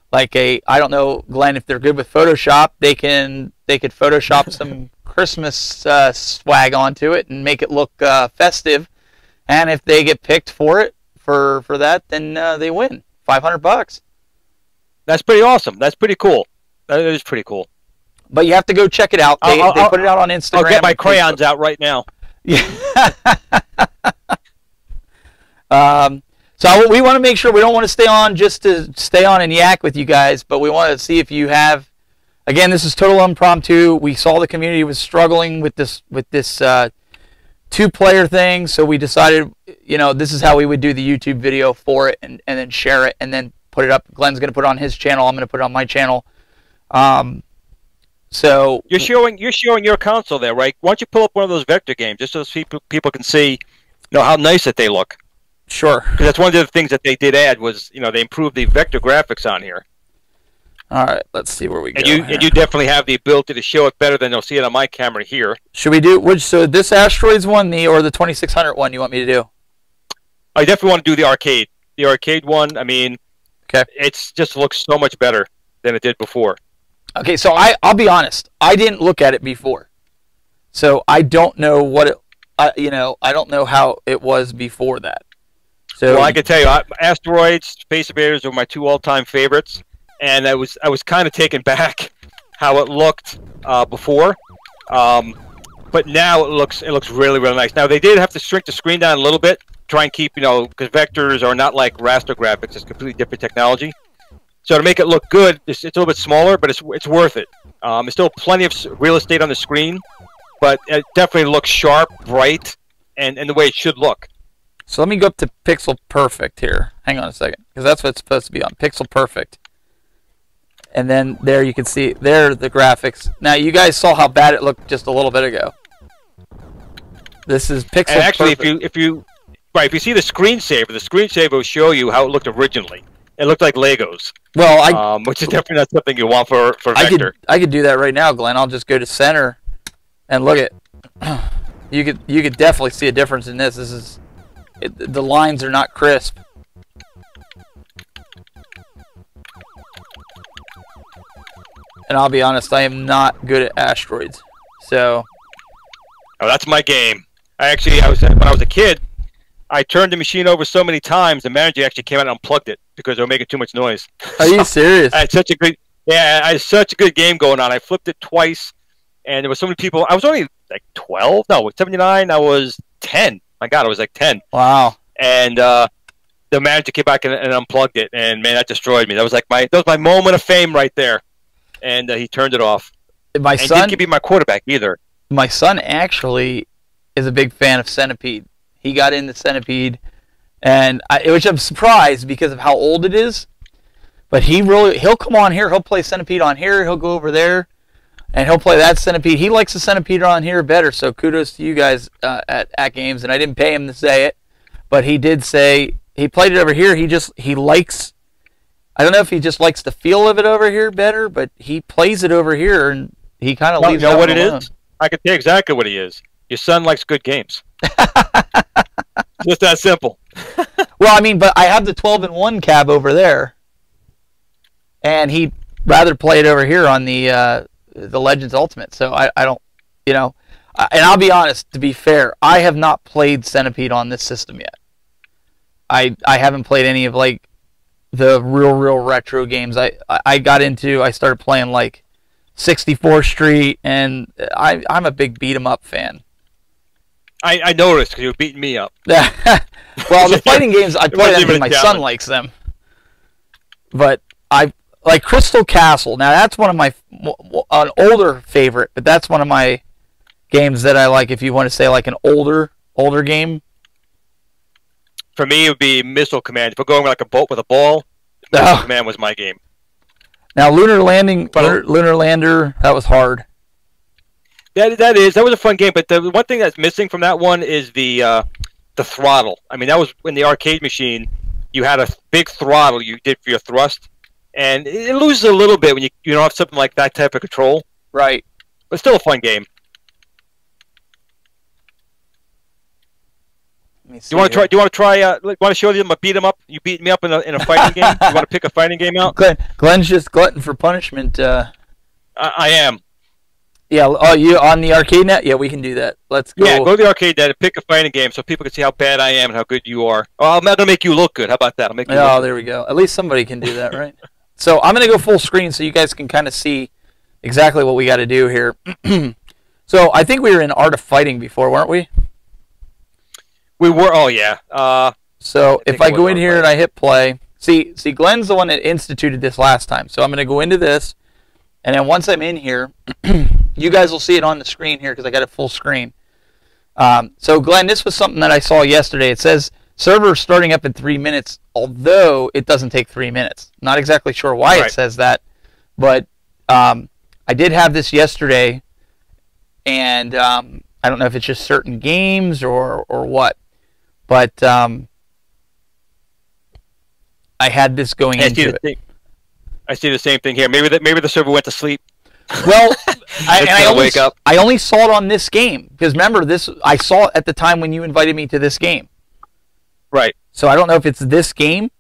Like I don't know, Glenn, if they're good with Photoshop, they could Photoshop some Christmas swag onto it and make it look festive. And if they get picked for that, then they win $500. That's pretty awesome. That's pretty cool. That is pretty cool. But you have to go check it out. They put it out on Instagram. I'll get my crayons out right now. Yeah. So we want to make sure we don't want to stay on just to stay on and yak with you guys, but we want to see if you have. Again, this is total impromptu. We saw the community was struggling with this two-player thing, so we decided, this is how we would do the YouTube video for it, and then share it, and then put it up. Glenn's going to put it on his channel. I'm going to put it on my channel. So you're showing your console there, right? Why don't you pull up one of those vector games just so people can see, how nice that they look. Sure. Because that's one of the things that they did add was, they improved the vector graphics on here. All right, let's see where we go. And you definitely have the ability to show it better than you'll see it on my camera here. Should we do so this Asteroids one, or the 2600 one you want me to do? I definitely want to do the arcade. The arcade one, okay. It just looks so much better than it did before. Okay, so I'll be honest. I didn't look at it before, so I don't know what it. I don't know how it was before that. So well, I can tell you, Asteroids, Space Invaders are my two all-time favorites, and I was kind of taken back how it looked before, but now it looks really nice. Now they did have to shrink the screen down a little bit, try and keep because vectors are not like raster graphics; it's completely different technology. So to make it look good, it's a little bit smaller, but it's worth it. There's still plenty of real estate on the screen, but it definitely looks sharp, bright, and the way it should look. So let me go up to Pixel Perfect here. Hang on a second, because that's what it's supposed to be on, Pixel Perfect. And then there you can see, there the graphics. Now you guys saw how bad it looked just a little bit ago. This is Pixel and actually, Perfect. if you see the screensaver will show you how it looked originally. It looked like Legos. Well, which is definitely not something you want for vector. I could do that right now, Glenn. I'll just go to center and look at. You could definitely see a difference in this. The lines are not crisp. And I'll be honest, I am not good at Asteroids. So. Oh, that's my game. When I was a kid, I turned the machine over so many times, the manager actually came out and unplugged it because they were making too much noise. Are you serious? I had such a good game going on. I flipped it twice, and there were so many people. I was only like 12. No, 79. I was 10. My God, I was like 10. Wow. And the manager came back and unplugged it, and man, that destroyed me. That was my moment of fame right there. And he turned it off. My son didn't give me my quarterback either. My son actually is a big fan of Centipede. He got into Centipede, and which I'm surprised because of how old it is. But he'll come on here. He'll play Centipede on here. He'll go over there, and he'll play that Centipede. He likes the Centipede on here better. So kudos to you guys at AtGames. And I didn't pay him to say it, but he did say he played it over here. He likes. I don't know if he just likes the feel of it over here better, but he plays it over here, and he kind of leaves. You know what it is? I can tell you exactly what he is. Your son likes good games. Just that simple. Well, but I have the 12-in-1 cab over there, and he'd rather play it over here on the Legends Ultimate. So I don't, and I'll be honest. To be fair, I have not played Centipede on this system yet. I haven't played any of the real retro games. I started playing 64th Street, and I'm a big beat 'em up fan. I noticed because you were beating me up. Well, the fighting games, I play them because my son likes them. But I like Crystal Castle. Now, that's one of an older favorite, but that's one of my games that I like if you want to say an older game. For me, it would be Missile Command. If we're going like a boat with a ball, Missile Command was my game. Now, Lunar Lander, that was hard. That was a fun game, but the one thing that's missing from that one is the throttle. That was in the arcade machine. You had a big throttle you did for your thrust, and it loses a little bit when you don't have something like that type of control. Right. But still a fun game. Do you want to try? Want to show them a beat 'em up? You beat me up in a fighting game. You want to pick a fighting game out? Glenn's just glutton for punishment. I am. Yeah. Oh, you on the Arcadenet? Yeah, we can do that. Let's go. Yeah, go to the Arcadenet and pick a fighting game so people can see how bad I am and how good you are. Oh, I'm not gonna make you look good. How about that? I'll make you. Oh, there we go. At least somebody can do that, right? So I'm going to go full screen so you guys can kind of see exactly what we got to do here. So I think we were in Art of Fighting before, weren't we? We were. Oh yeah. So if I go in here and I hit play, see, Glenn's the one that instituted this last time. So I'm going to go into this, and then once I'm in here, you guys will see it on the screen here because I got it full screen. So Glenn, this was something that I saw yesterday. It says server starting up in 3 minutes, although it doesn't take 3 minutes. Not exactly sure why it says that, but I did have this yesterday, and I don't know if it's just certain games or what, but I had this going into it. I see the same thing here. Maybe the server went to sleep. Well, I only saw it on this game because remember this. I saw it at the time when you invited me to this game. Right. So I don't know if it's this game.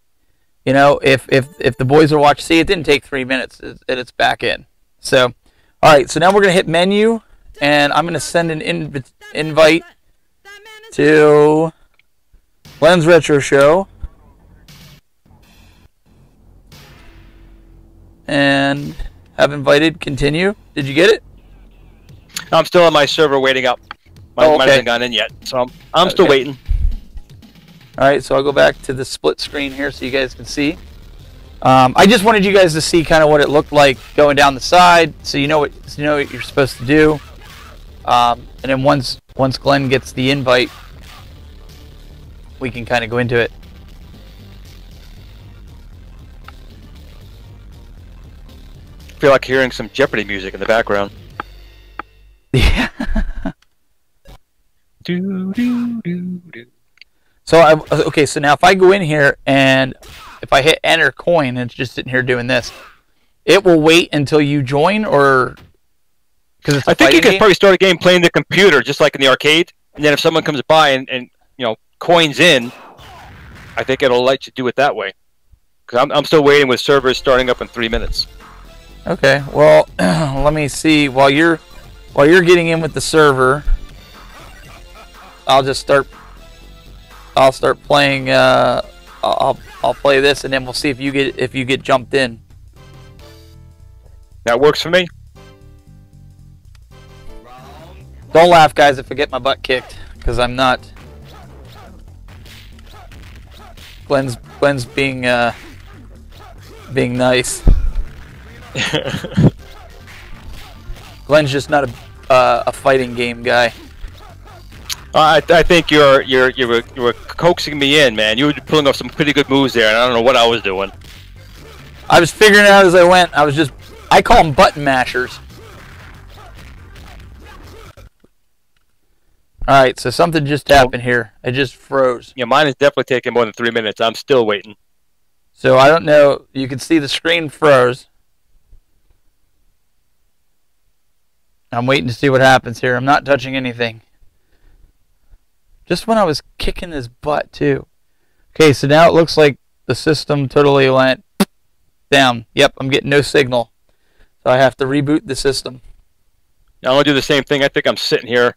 You know, if the boys are watching, see, it didn't take 3 minutes, and it's back in. So, all right. So now we're gonna hit menu, and I'm gonna send an invite to Glenn's Retro Show, and have invited. Continue. Did you get it? I'm still on my server waiting up. Mine hasn't gone in yet, so I'm still waiting. All right, so I'll go back to the split screen here so you guys can see. I just wanted you guys to see kind of what it looked like going down the side, so you know what you're supposed to do. And then once Glenn gets the invite, we can kind of go into it. I feel like hearing some Jeopardy music in the background. Yeah. Do, do, do, do. So okay, so now if I go in here and if I hit enter coin and it's just sitting here doing this, it will wait until you join, or because I think you can probably start a game playing the computer just like in the arcade, and then if someone comes by and you know coins in, I think it'll let you do it that way. Because I'm still waiting with servers starting up in 3 minutes. Okay, well let me see while you're getting in with the server. I'll start playing. I'll play this, and then we'll see if you get jumped in. That works for me. Don't laugh, guys, if I get my butt kicked, because I'm not. Glenn's being nice. Glenn's just not a fighting game guy. I think you were coaxing me in, man. You were pulling off some pretty good moves there, and I don't know what I was doing. I was figuring it out as I went. I call them button mashers. All right, so something just happened here. It just froze. Yeah, mine is definitely taking more than 3 minutes. I'm still waiting. So I don't know. You can see the screen froze. I'm waiting to see what happens here. I'm not touching anything. Just when I was kicking his butt, too. Okay, so now it looks like the system totally went down. Yep, I'm getting no signal. So I have to reboot the system. Now I'm going to do the same thing. I think I'm sitting here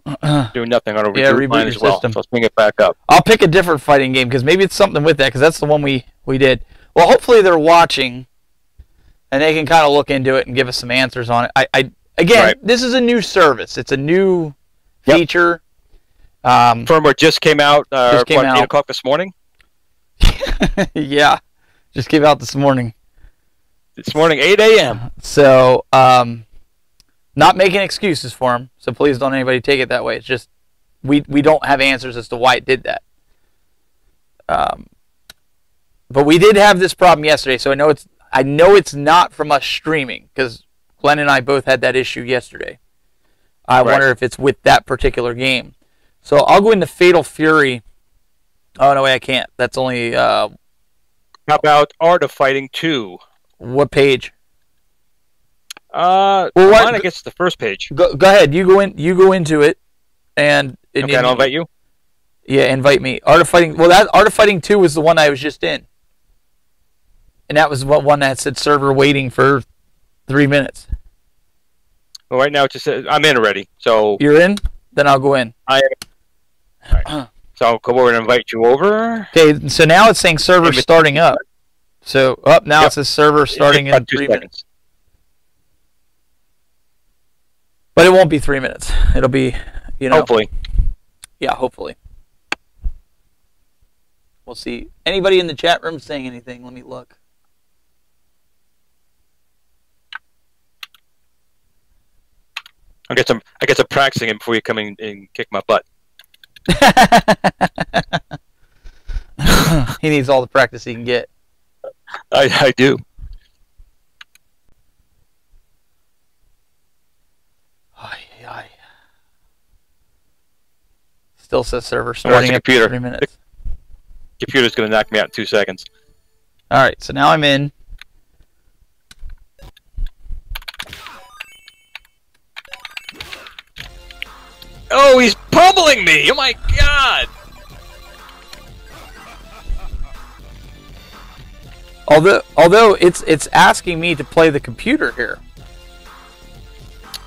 doing nothing. I'm going to reboot mine as well. System. So let's bring it back up. I'll pick a different fighting game because maybe it's something with that because that's the one we did. Well, hopefully they're watching and they can kind of look into it and give us some answers on it. Again, this is a new service. It's a new feature. Firmware just came out, 8 o'clock this morning? Yeah, just came out this morning. This morning, 8 a.m. So, not making excuses for them, so please don't anybody take it that way. It's just, we don't have answers as to why it did that. But we did have this problem yesterday, so I know it's not from us streaming, because Glenn and I both had that issue yesterday. I wonder if it's with that particular game. So I'll go into Fatal Fury. Oh, no way, I can't. That's only... How about Art of Fighting 2? What page? Mine, I guess it's the first page. Go ahead. You go into it. And I'll invite you? Yeah, invite me. Art of Fighting... Well, that Art of Fighting 2 was the one I was just in. And that was one that said server waiting for 3 minutes. Well, right now it just says... I'm in already, so... You're in? Then I'll go in. I am. Right. So I'll go over and invite you over. Okay, so now it's saying server starting up. So up now it says server starting in 3 minutes. But it won't be 3 minutes. It'll be, you know. Hopefully. Yeah, hopefully. We'll see. Anybody in the chat room saying anything? Let me look. I get some practicing him before you come in and kick my butt. He needs all the practice he can get. I do. Still says server starting in 3 minutes. The computer's going to knock me out in 2 seconds. All right, so now I'm in. Oh, he's pummeling me! Oh my god! Although it's asking me to play the computer here.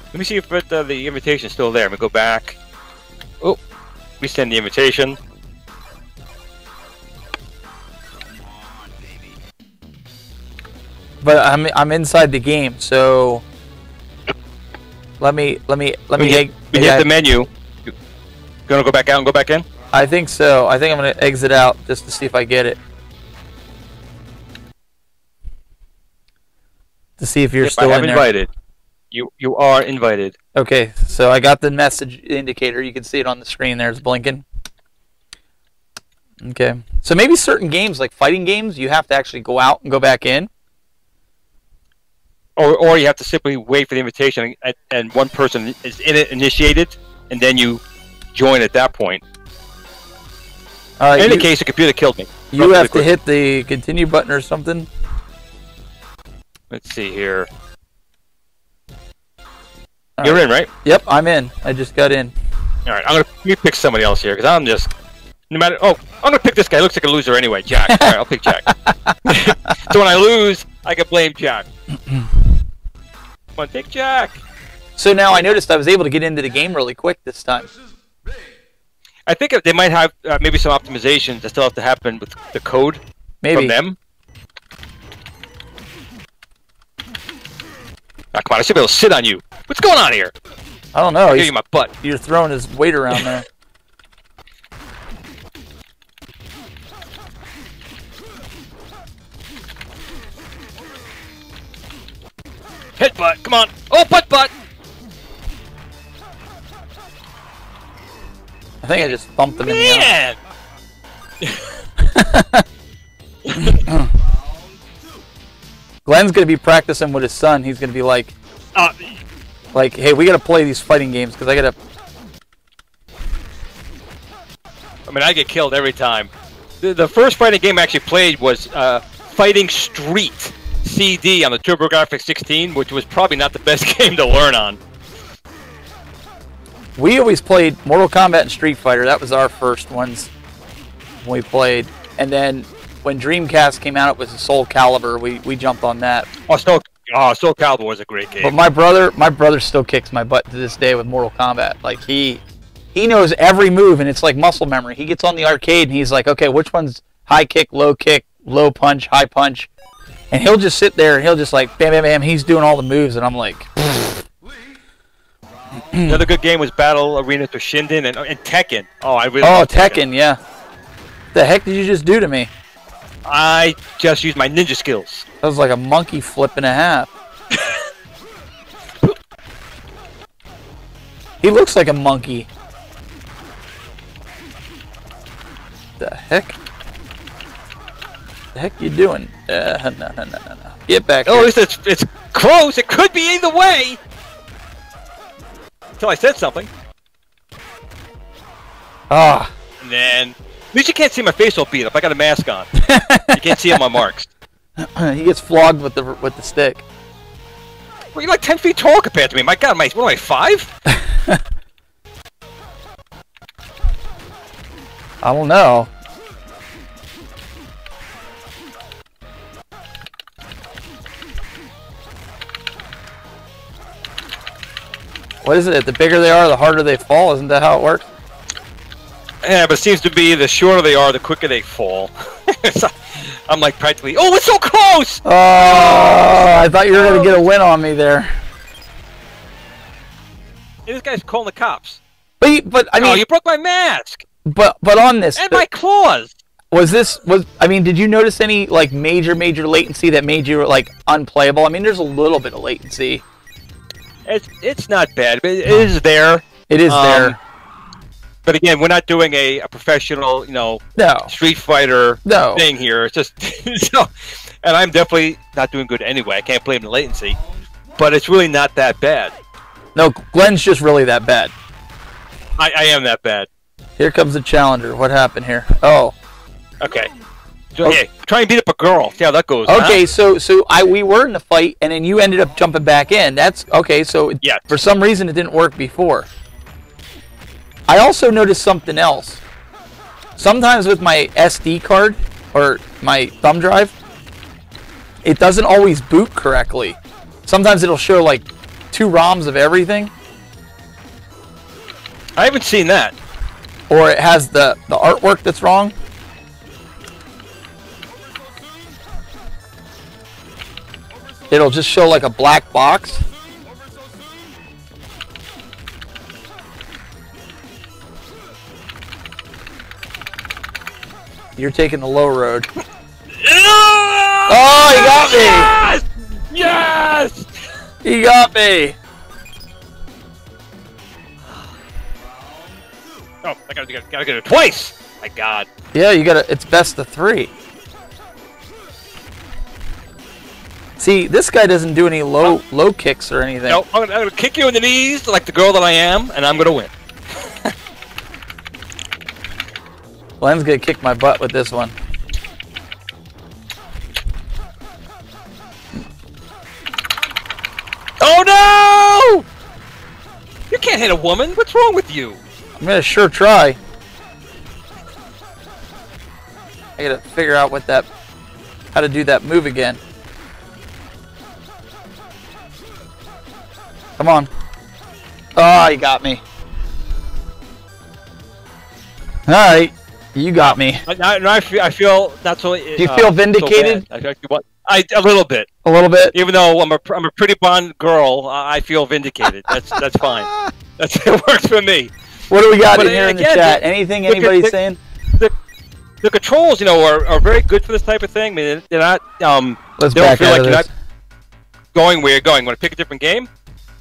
Let me see if the invitation's still there. I'm gonna go back. Oh, we send the invitation. But I'm inside the game, so let me hit the menu. You gonna go back out and go back in? I think so. I think I'm gonna exit out just to see if I get it. To see if you're still in there. Invited. You are invited. Okay, so I got the message indicator. You can see it on the screen there. It's blinking. Okay. So maybe certain games, like fighting games, you have to actually go out and go back in. Or you have to simply wait for the invitation, and one person is in it, initiated, and then you join at that point. In any case, the computer killed me. You have to hit the continue button or something. Let's see here. You're in, right? Yep, I'm in. I just got in. All right, let me pick somebody else here because I'm just no matter. Oh, I'm gonna pick this guy. He looks like a loser anyway, Jack. All right, I'll pick Jack. So when I lose, I can blame Jack. Come on, take Jack. So now I noticed I was able to get into the game really quick this time. I think they might have maybe some optimizations that still have to happen with the code from them. Ah, come on, I should be able to sit on you. What's going on here? I don't know. I'll give you my butt. You're throwing his weight around there. Hit butt, come on. Oh, butt. I think I just bumped him in the eye. Glenn's going to be practicing with his son. He's going to be like, hey, we got to play these fighting games because I got to... I mean, I get killed every time. The first fighting game I actually played was Fighting Street CD on the TurboGrafx 16, which was probably not the best game to learn on. We always played Mortal Kombat and Street Fighter. That was our first ones we played. And then when Dreamcast came out, it was Soul Calibur. We jumped on that. Soul Calibur was a great game. But my brother still kicks my butt to this day with Mortal Kombat. Like he knows every move, and it's like muscle memory. He gets on the arcade and he's like, okay, which one's high kick, low punch, high punch, and he'll just sit there and he'll just like bam, bam, bam. He's doing all the moves, and I'm like. Another good game was Battle Arena to Shinden and Tekken. Oh, I really. Oh, Tekken, yeah. The heck did you just do to me? I just used my ninja skills. That was like a monkey flip and a half. He looks like a monkey. The heck? The heck you doing? No. Get back here. Oh, it's close. It could be either way. Until I said something. Ah. And then, at least you can't see my face all beat up. I got a mask on. You can't see all my marks. He gets flogged with the stick. Well, you're like 10 feet tall compared to me. My God, what am I, 5? I don't know. What is it? The bigger they are, the harder they fall. Isn't that how it works? Yeah, but it seems to be the shorter they are, the quicker they fall. I'm like practically. Oh, it's so close! Oh, I thought you were gonna get a win on me there. Hey, this guy's calling the cops. But I mean, oh, you broke my mask. But on this, and my claws. I mean, did you notice any like major latency that made you like unplayable? I mean, there's a little bit of latency. It's not bad, but it is there. It is there. But again, we're not doing a professional, no. Street Fighter thing here. It's just so, and I'm definitely not doing good anyway. I can't blame the latency, but it's really not that bad. No, Glenn's just really that bad. I am that bad. Here comes the challenger. What happened here? Oh. Okay. So, hey, try and beat up a girl. See how that goes. Okay, so we were in the fight, and then you ended up jumping back in. That's okay. So for some reason, it didn't work before. I also noticed something else. Sometimes with my SD card or my thumb drive, it doesn't always boot correctly. Sometimes it'll show like 2 ROMs of everything. I haven't seen that. Or it has the artwork that's wrong. It'll just show like a black box. You're taking the low road. Oh, he got me! Yes! He got me! Oh, I gotta get it twice! My God. Yeah, you gotta. It's best of 3. See, this guy doesn't do any low kicks or anything. No, I'm gonna kick you in the knees like the girl that I am, and I'm gonna win. Glenn's gonna kick my butt with this one. Oh no! You can't hit a woman. What's wrong with you? I'm gonna sure try. I gotta figure out how to do that move again. Come on. Oh, you got me. All right, you got me. I feel not so. Do you feel vindicated? So a little bit. A little bit. Even though I'm a pretty blonde girl, I feel vindicated. That's fine. It works for me. What do we got in here in the chat? Anything anybody's saying? The controls, are very good for this type of thing. I mean, they're not. Let's they back don't feel out like of you're this. not going where you're going. Want to pick a different game?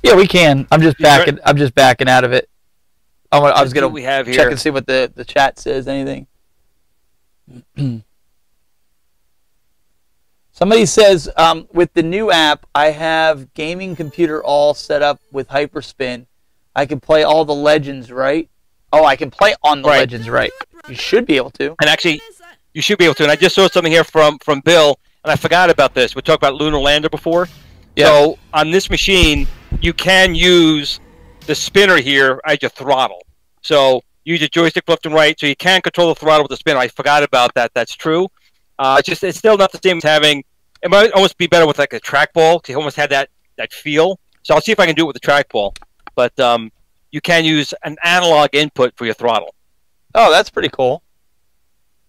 Yeah, we can. I'm just backing. I'm just backing out of it. I was gonna check and see what the chat says. Anything? Somebody says with the new app, I have gaming computer all set up with Hyperspin. I can play all the Legends, right? Oh, I can play on the Legends, right? You should be able to. And actually, you should be able to. And I just saw something here from Bill, and I forgot about this. We talked about Lunar Lander before. Yeah. So on this machine, you can use the spinner here as your throttle. So use your joystick left and right, so you can control the throttle with the spinner. I forgot about that. That's true. It's still not the same as having. It might almost be better with like a trackball, because you almost had that feel. So I'll see if I can do it with the trackball. But you can use an analog input for your throttle. Oh, that's pretty cool.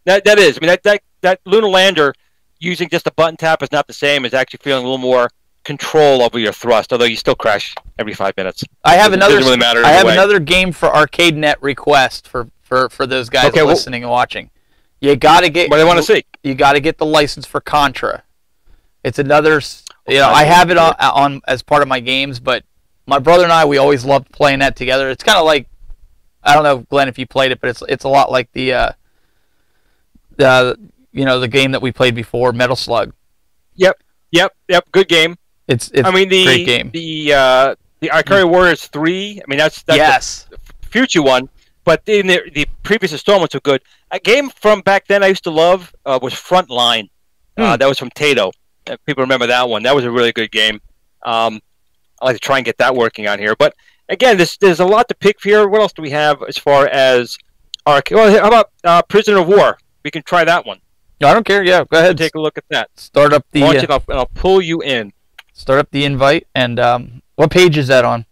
That is. I mean, that Lunar Lander using just a button tap is not the same as actually feeling a little more control over your thrust, although you still crash every 5 minutes. I have another. Doesn't really matter I have another game for Arcadenet request for those guys listening and watching. You gotta get. What do they want to see? You gotta get the license for Contra. It's another. I have it on as part of my games, but my brother and I, we always loved playing that together. It's kind of like, I don't know, Glenn, if you played it, but it's a lot like the game that we played before, Metal Slug. Yep. Good game. It's a great game. The Arcadenet Warriors 3. I mean, that's yes, the future one. But in the previous installments were good. A game from back then I used to love was Frontline. That was from Tato. People remember that one. That was a really good game. I like to try and get that working on here. But again, there's a lot to pick here. What else do we have as far as how about Prisoner of War? We can try that one. No, I don't care. Yeah, go ahead. Take a look at that. Start up the. Launch it up, and I'll pull you in. Start up the invite, and what page is that on?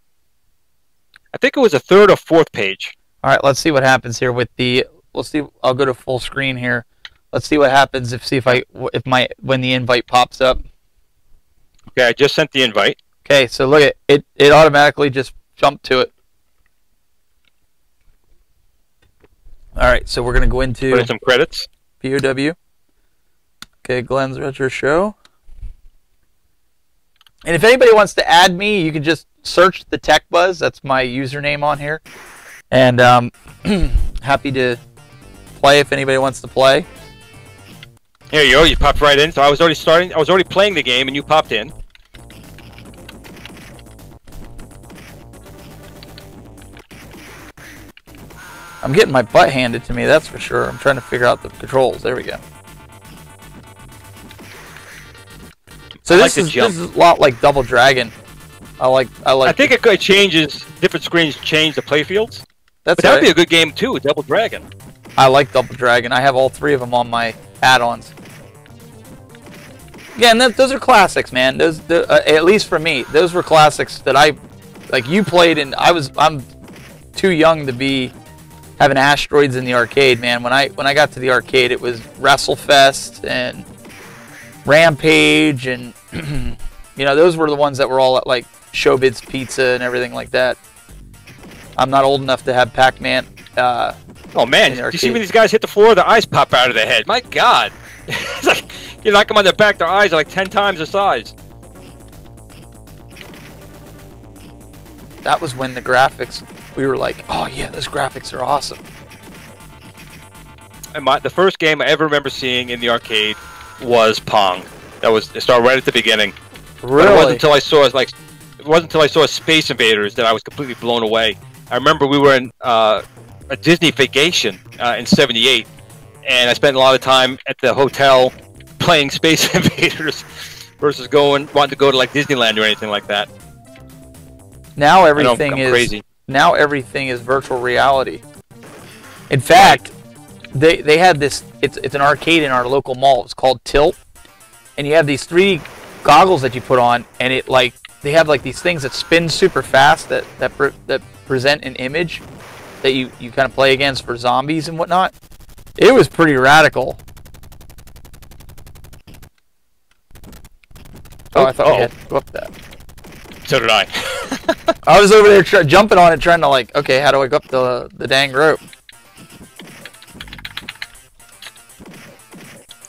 I think it was a 3rd or 4th page. All right, let's see what happens here with the. We'll see. I'll go to full screen here. Let's see what happens when the invite pops up. Okay, I just sent the invite. Okay, so look at it. It automatically just jumped to it. All right, so we're gonna go into put in some credits. POW. Okay, Glenn's Retro Show. And if anybody wants to add me, you can just search the Tech Buzz. That's my username on here. And happy to play if anybody wants to play. Here you go. You popped right in. So I was already playing the game, and you popped in. I'm getting my butt handed to me, that's for sure. I'm trying to figure out the controls. There we go. So this is a lot like Double Dragon. I think it changes. Different screens change the playfields. But that would be a good game too, Double Dragon. I like Double Dragon. I have all 3 of them on my add-ons. Yeah, and those are classics, man. Those, at least for me, those were classics that you played, and I'm too young to be having asteroids in the arcade, man. When I got to the arcade, it was WrestleFest and Rampage, and those were the ones that were all at like Showbiz Pizza and everything like that. I'm not old enough to have Pac-Man. Oh man, do you see when these guys hit the floor, their eyes pop out of their head? My God, it's like you knock them on their back, their eyes are like 10 times the size. That was when the graphics, we were like, oh yeah, those graphics are awesome. And the first game I ever remember seeing in the arcade was Pong. It started right at the beginning. Really? But it wasn't until I saw Space Invaders that I was completely blown away. I remember we were in a Disney vacation in '78, and I spent a lot of time at the hotel playing Space Invaders versus wanting to go to like Disneyland or anything like that. Now everything is crazy. Now everything is virtual reality. In fact, they had this. It's an arcade in our local mall. It's called Tilt, and you have these 3D goggles that you put on, and they have like these things that spin super fast that present an image that you kind of play against for zombies and whatnot. It was pretty radical. Oh, I thought we had to go up that. So did I. I was over there jumping on it, trying to like, okay, how do I go up the dang rope?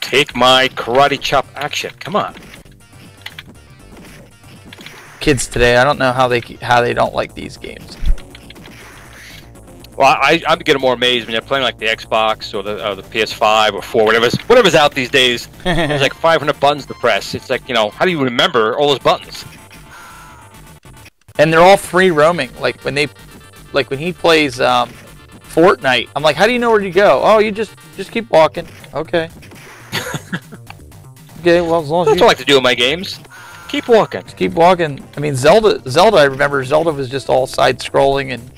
Take my karate chop action. Come on. Kids today, I don't know how they don't like these games. Well, I'm getting more amazed when they're playing like the Xbox or the PS5 or 4, whatever's out these days. There's like 500 buttons to press. It's like, how do you remember all those buttons? And they're all free roaming. Like when he plays Fortnite, I'm like, how do you know where to go? Oh, you just keep walking. Okay. Okay, well, as long as that's what I like to do in my games. Keep walking. Just keep walking. I mean, Zelda, I remember Zelda was just all side-scrolling, and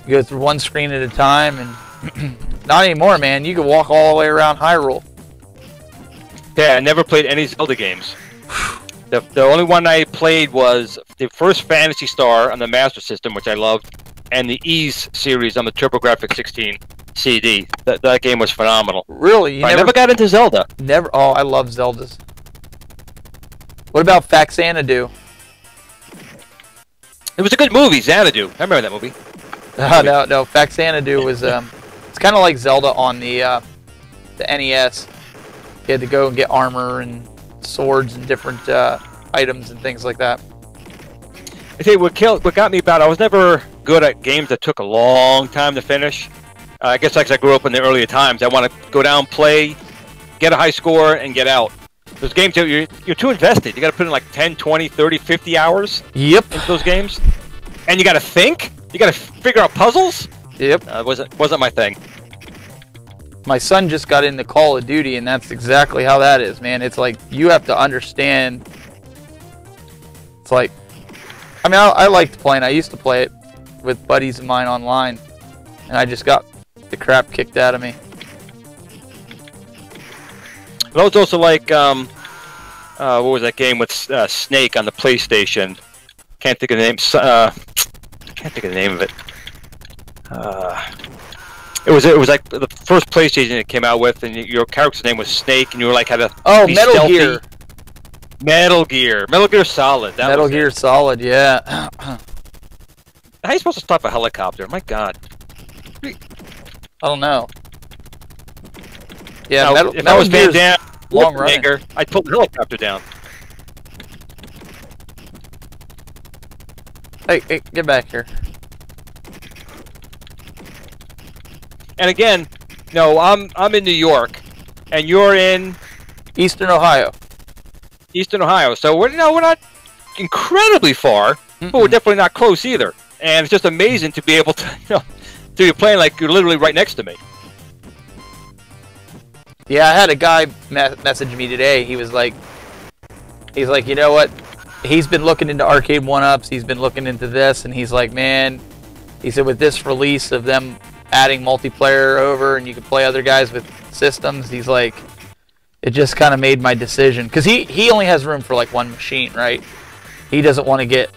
you go through one screen at a time, and not anymore, man. You can walk all the way around Hyrule. Yeah, I never played any Zelda games. The only one I played was the first Phantasy Star on the Master System, which I loved, and the Ys series on the TurboGrafx 16 CD. That game was phenomenal. Really? I never got into Zelda. Never. Oh, I love Zeldas. What about Faxanadu? It was a good movie, Xanadu. I remember that movie. No. Faxanadu was it's kind of like Zelda on the NES. You had to go and get armor and swords and different items and things like that. I tell you what got me about it, I was never good at games that took a long time to finish. I guess because I grew up in the earlier times. I want to go down, play, get a high score, and get out. Those games, you're too invested. You got to put in like 10, 20, 30, 50 hours. Yep. Into those games. And you got to think. You got to figure out puzzles. Yep. Wasn't my thing. My son just got into Call of Duty, and that's exactly how that is, man. It's like you have to understand. It's like, I mean, I liked playing. I used to play it with buddies of mine online, and I just got the crap kicked out of me. But I was also like, what was that game with Snake on the PlayStation? Can't think of the name. Can't think of the name of it. It was like the first PlayStation it came out with, and your character's name was Snake, and you were like had a be Metal stealthy. Gear. Metal Gear Solid. That Metal was Gear it. Solid, yeah. How are you supposed to stop a helicopter? My God. I don't know. Yeah, Now, Metal, if Metal I was Van Gear's Damme, long running. I'd pull the helicopter down. Hey, get back here. And again, no, I'm in New York, and you're in Eastern Ohio. Eastern Ohio. So we're not incredibly far, but we're definitely not close either. And it's just amazing to be able to to be playing like you're literally right next to me. Yeah, I had a guy message me today. He's like, you know what? He's been looking into arcade one-ups. He's been looking into this, and he's like, man, he said with this release of them adding multiplayer over, and you can play other guys with systems. He's like, it just kind of made my decision because he only has room for like one machine, right? He doesn't want to get,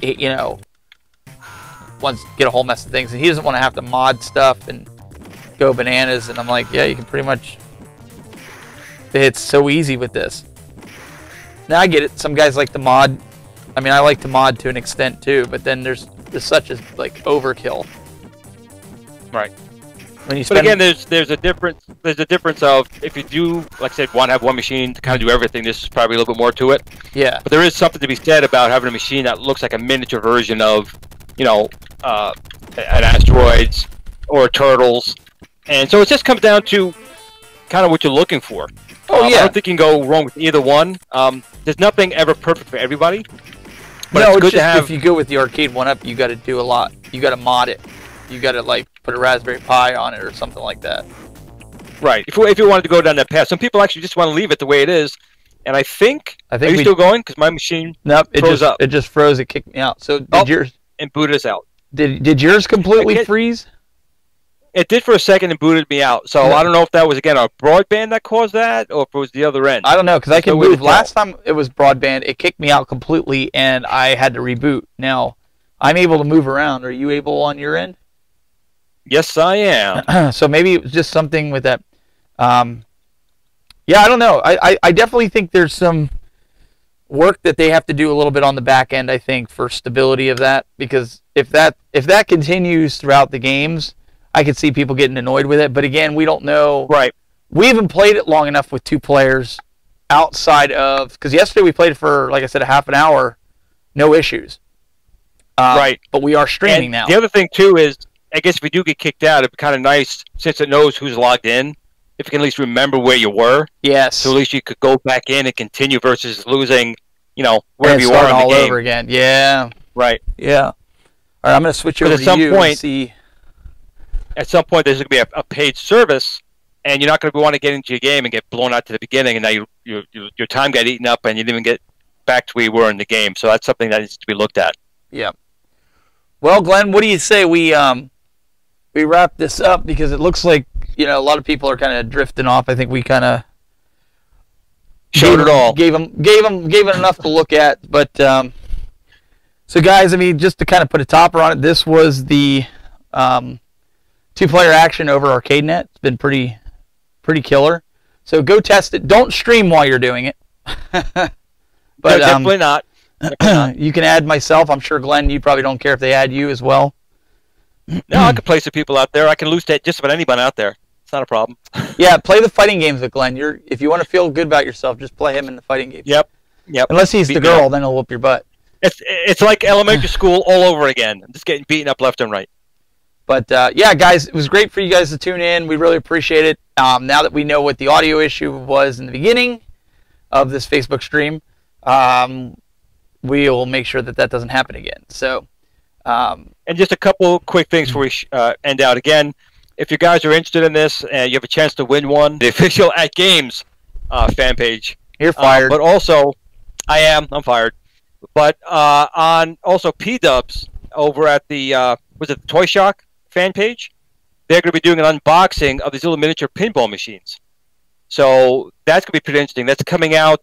you know, get a whole mess of things, and he doesn't want to have to mod stuff and go bananas. And I'm like, yeah, you can pretty much. It's so easy with this. Now I get it. Some guys like to mod. I mean, I like to mod to an extent too, but then there's such as like overkill. Right. When you But again, there's a difference. There's a difference of if you do, like I said, want to have one machine to kind of do everything. This is probably a little bit more to it. Yeah. But there is something to be said about having a machine that looks like a miniature version of, you know, an Asteroids or Turtles, and so it just comes down to kind of what you're looking for. Oh yeah. I don't think you can go wrong with either one. There's nothing ever perfect for everybody. But No, it's good just to have. if you go with the arcade one-up, you got to do a lot. You got to mod it. You got to like put a Raspberry Pi on it or something like that. Right. If you wanted to go down that path, some people actually just want to leave it the way it is. And I think are you still going? Because my machine froze up. It just froze. It kicked me out. So did yours? And booted us out. Did yours completely freeze? It did for a second and booted me out. So I don't know if that was again our broadband that caused that, or if it was the other end. I don't know because I can move. Last time it was broadband, it kicked me out completely, and I had to reboot. Now I'm able to move around. Are you able on your end? Yes, I am. So maybe it was just something with that. Yeah, I don't know. I definitely think there's some work that they have to do a little bit on the back end, I think, for stability of that. Because if that continues throughout the games, I could see people getting annoyed with it. But again, we don't know. Right. We haven't played it long enough with two players outside of... Because yesterday we played it for, like I said, a half an hour. No issues. Right. But we are streaming now. The other thing, too, is I guess if we do get kicked out, it'd be kind of nice, since it knows who's logged in, if you can at least remember where you were. Yes. So at least you could go back in and continue versus losing, you know, wherever you are in the all game. over again. Yeah. Right. Yeah. All right, I'm going to switch over to you and see. At some point, there's going to be a paid service, and you're not going to want to get into your game and get blown out to the beginning, and now your time got eaten up, and you didn't even get back to where you were in the game. So that's something that needs to be looked at. Yeah. Well, Glenn, what do you say we wrap this up, because it looks like, you know, a lot of people are kind of drifting off. I think we kind of showed it all. Gave it enough to look at. But so guys, I mean, just to kind of put a topper on it, this was the two-player action over Arcadenet. It's been pretty killer. So go test it. Don't stream while you're doing it. But no, definitely not. You can add myself. I'm sure, Glenn, you probably don't care if they add you as well. No, I can play some people out there. I can lose to just about anybody out there. It's not a problem. Yeah, play the fighting games with Glenn. If you want to feel good about yourself, just play him in the fighting games. Yep. Unless he's the girl, then he'll whoop your butt. It's like elementary school all over again. I'm just getting beaten up left and right. But yeah, guys, it was great for you guys to tune in. We really appreciate it. Now that we know what the audio issue was in the beginning of this Facebook stream, we will make sure that doesn't happen again. So. And just a couple quick things before we end out. Again, if you guys are interested in this and you have a chance to win one, the official AtGames fan page. You're fired. But also, I'm fired. But on also P-Dubs over at the, was it the Toy Shock fan page? They're going to be doing an unboxing of these little miniature pinball machines. So that's going to be pretty interesting. That's coming out,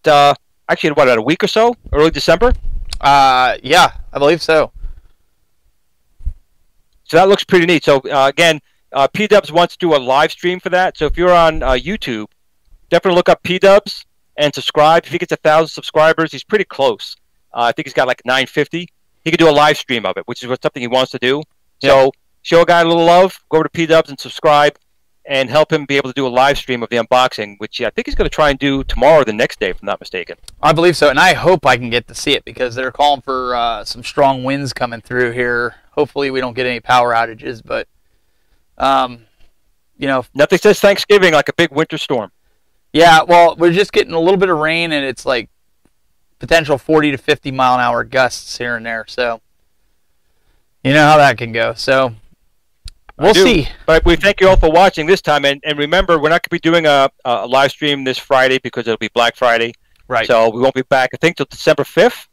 actually, what, about a week or so? Early December? Yeah, I believe so. So that looks pretty neat. So again, P-Dubs wants to do a live stream for that. So if you're on YouTube, definitely look up P-Dubs and subscribe. If he gets 1,000 subscribers, he's pretty close. I think he's got like 950. He could do a live stream of it, which is something he wants to do. Yep. So show a guy a little love. Go over to P-Dubs and subscribe, and help him be able to do a live stream of the unboxing, which I think he's going to try and do tomorrow or the next day, if I'm not mistaken. I believe so, and I hope I can get to see it because they're calling for some strong winds coming through here. Hopefully we don't get any power outages, but, you know. Nothing says Thanksgiving like a big winter storm. Yeah, well, we're just getting a little bit of rain, and it's like potential 40 to 50 mile an hour gusts here and there, so you know how that can go. So we'll see. But we thank you all for watching this time. And remember, we're not going to be doing a live stream this Friday because it'll be Black Friday. Right. So we won't be back, I think, till December 5th.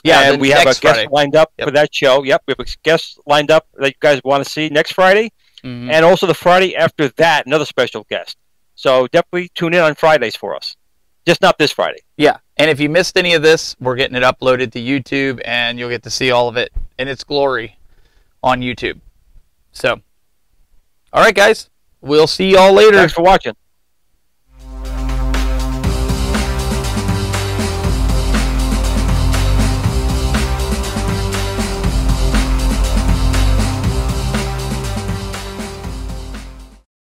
Yeah, and we have a guest lined up for that show. Yep, we have a guest lined up that you guys want to see next Friday. Mm-hmm. And also the Friday after that, another special guest. So definitely tune in on Fridays for us. Just not this Friday. Yeah, and if you missed any of this, we're getting it uploaded to YouTube, and you'll get to see all of it in its glory on YouTube. So, all right, guys. We'll see y'all later. Thanks for watching.